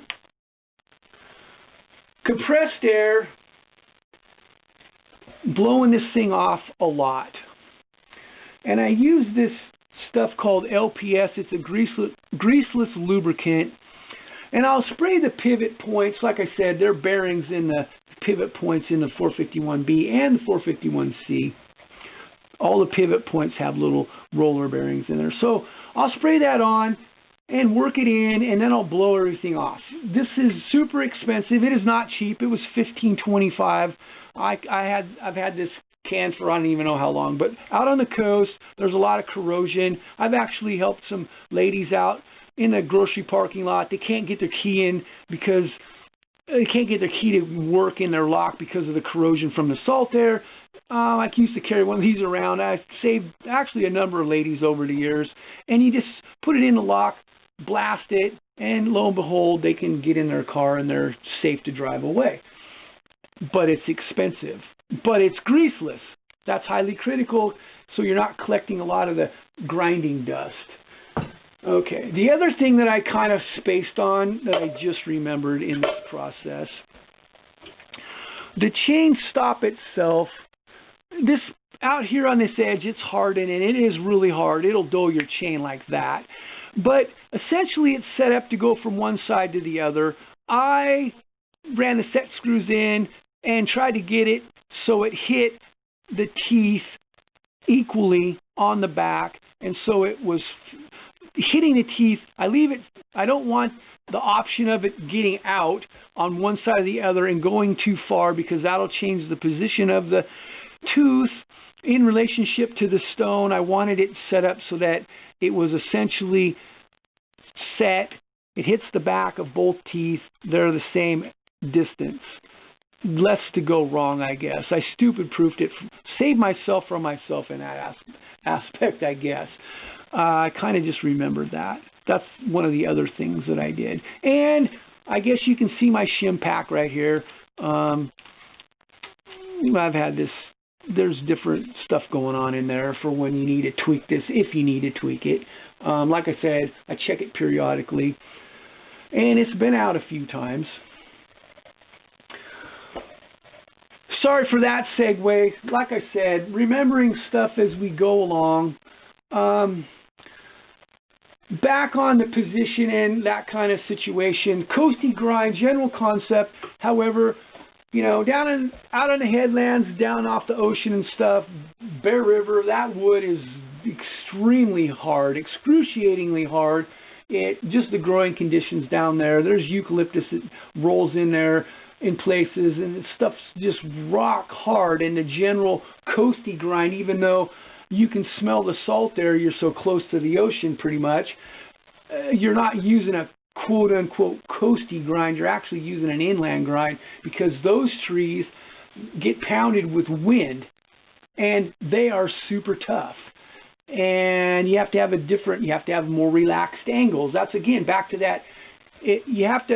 S1: compressed air, blowing this thing off a lot. And I use this stuff called LPS. It's a greaseless lubricant. And I'll spray the pivot points. Like I said, they're bearings in the pivot points in the 451B and the 451C. All the pivot points have little roller bearings in there. So I'll spray that on and work it in, and then I'll blow everything off. This is super expensive. It is not cheap. It was $15.25. I've had this can for I don't even know how long. But out on the coast, there's a lot of corrosion. I've actually helped some ladies out in a grocery parking lot. They can't get their key in because they can't get their key to work in their lock because of the corrosion from the salt there. I used to carry one of these around. I've saved actually a number of ladies over the years. And you just put it in the lock, blast it, and lo and behold, they can get in their car and they're safe to drive away. But it's expensive. But it's greaseless. That's highly critical, so you're not collecting a lot of the grinding dust. Okay, the other thing that I kind of spaced on that I just remembered in this process, the chain stop itself, this out here on this edge, it's hardened, and it is really hard. It'll dull your chain like that. But essentially, it's set up to go from one side to the other. I ran the set screws in and tried to get it so it hit the teeth equally on the back, and so it was hitting the teeth. I don't want the option of it getting out on one side or the other and going too far, because that'll change the position of the tooth in relationship to the stone. I wanted it set up so that it was essentially set. It hits the back of both teeth. They're the same distance. Less to go wrong, I guess. I stupid-proofed it. Saved myself from myself in that aspect, I guess. I kind of just remembered that. That's one of the other things that I did. And I guess you can see my shim pack right here. I've had this. There's different stuff going on in there for when you need to tweak this, if you need to tweak it. Like I said, I check it periodically. And it's been out a few times. Sorry for that segue. Like I said, remembering stuff as we go along. Back on the position and that kind of situation. Coasty grind, general concept. However, you know, out on the headlands, down off the ocean and stuff, Bear River, that wood is extremely hard, excruciatingly hard. Just the growing conditions down there. There's eucalyptus that rolls in there in places, and the stuff's just rock hard. And the general coasty grind, even though you can smell the salt there, you're so close to the ocean pretty much, you're not using a quote-unquote coasty grind. You're actually using an inland grind, because those trees get pounded with wind, and they are super tough. And you have to have you have to have more relaxed angles. That's, again, back to that. You have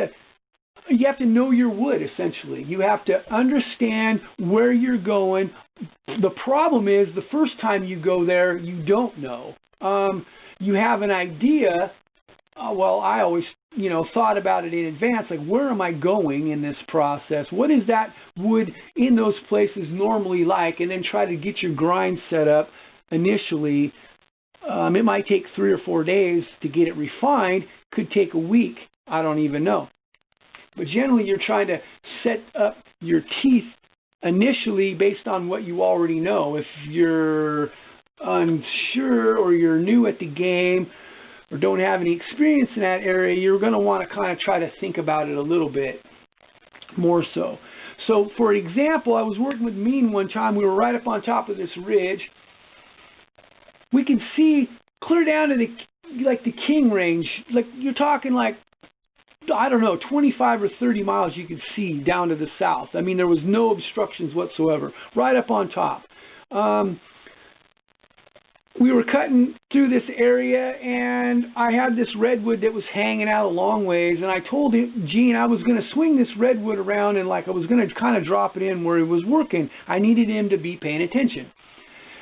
S1: to know your wood, essentially. You have to understand where you're going. The problem is, the first time you go there, you don't know. You have an idea. Well, I always, thought about it in advance, like, where am I going in this process? What is that wood in those places normally like? And then try to get your grind set up initially. It might take 3 or 4 days to get it refined. Could take a week. I don't even know. But generally, you're trying to set up your teeth initially based on what you already know. If you're unsure or you're new at the game or don't have any experience in that area, you're going to want to kind of try to think about it a little bit more so. So, for example, I was working with Mean one time. We were right up on top of this ridge. We could see clear down to the King Range. Like, you're talking like, I don't know, 25 or 30 miles you could see down to the south. I mean, there was no obstructions whatsoever, right up on top. We were cutting through this area, and I had this redwood that was hanging out a long ways, and I told Gene I was going to swing this redwood around, and like I was going to kind of drop it in where he was working. I needed him to be paying attention.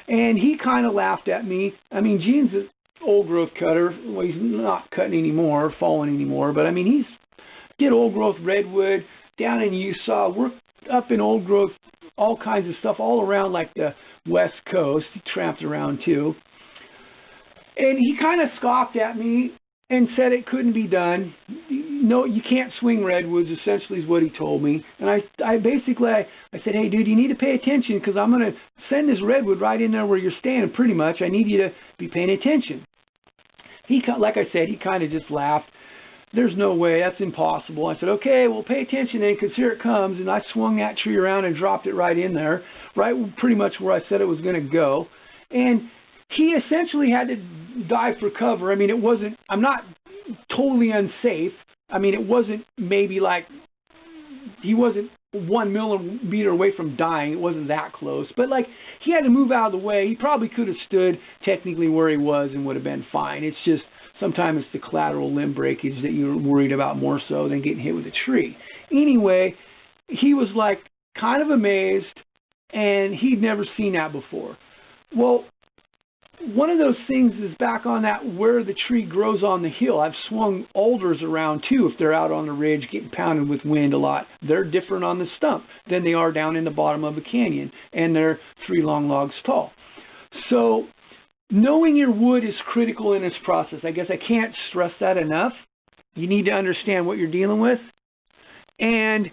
S1: And he kind of laughed at me. I mean, Gene's an old growth cutter. Well, he's not cutting anymore, falling anymore, but I mean, did old growth redwood down in Utah, worked up in old growth, all kinds of stuff all around like the West Coast. He tramped around too. And he kind of scoffed at me and said it couldn't be done. No, you can't swing redwoods, essentially is what he told me. And I basically said, hey, dude, you need to pay attention, because I'm going to send this redwood right in there where you're standing pretty much. I need you to be paying attention. Like I said, he kind of just laughed. there's no way, that's impossible. I said, okay, well, pay attention then, because here it comes. And I swung that tree around and dropped it right in there, right pretty much where I said it was going to go. And he essentially had to dive for cover. I mean, it wasn't, I'm not totally unsafe. I mean, it wasn't maybe like, he wasn't 1 millimeter away from dying. It wasn't that close. But, like, he had to move out of the way. He probably could have stood technically where he was and would have been fine. It's just sometimes it's the collateral limb breakage that you're worried about more so than getting hit with a tree. Anyway, he was, like, kind of amazed, and he'd never seen that before. Well, one of those things is back on that where the tree grows on the hill. I've swung alders around too if they're out on the ridge getting pounded with wind a lot. They're different on the stump than they are down in the bottom of a canyon, and they're 3 long logs tall. So knowing your wood is critical in this process. I guess I can't stress that enough. You need to understand what you're dealing with and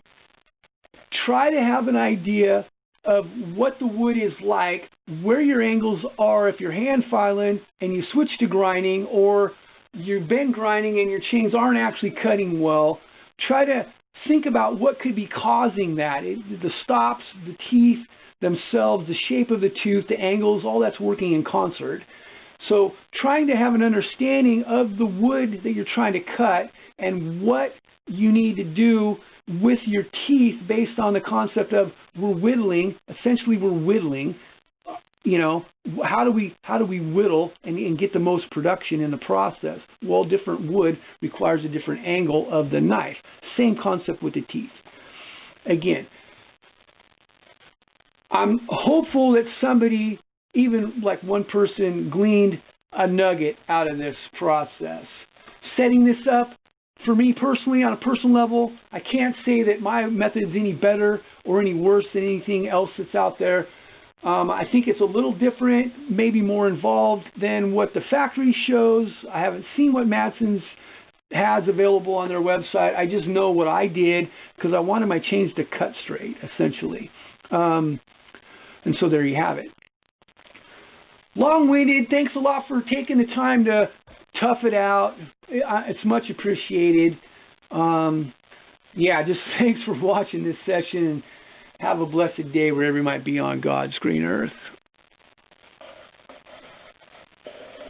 S1: try to have an idea of what the wood is like, where your angles are if you're hand filing and you switch to grinding, or you've been grinding and your chains aren't actually cutting well. Try to think about what could be causing that. The stops, the teeth themselves, the shape of the tooth, the angles, all that's working in concert. So trying to have an understanding of the wood that you're trying to cut and what you need to do with your teeth based on the concept of we're whittling. Essentially, we're whittling. You know, how do we whittle and get the most production in the process? Well, different wood requires a different angle of the knife. Same concept with the teeth. Again, I'm hopeful that somebody, even like one person, gleaned a nugget out of this process. Setting this up, for me personally, on a personal level, I can't say that my method is any better or any worse than anything else that's out there. I think it's a little different, maybe more involved than what the factory shows. I haven't seen what Madsen's has available on their website. I just know what I did because I wanted my chains to cut straight, essentially. And so there you have it. Long-winded. Thanks a lot for taking the time to tough it out. It's much appreciated. Yeah, just thanks for watching this session, and have a blessed day wherever you might be on God's green earth.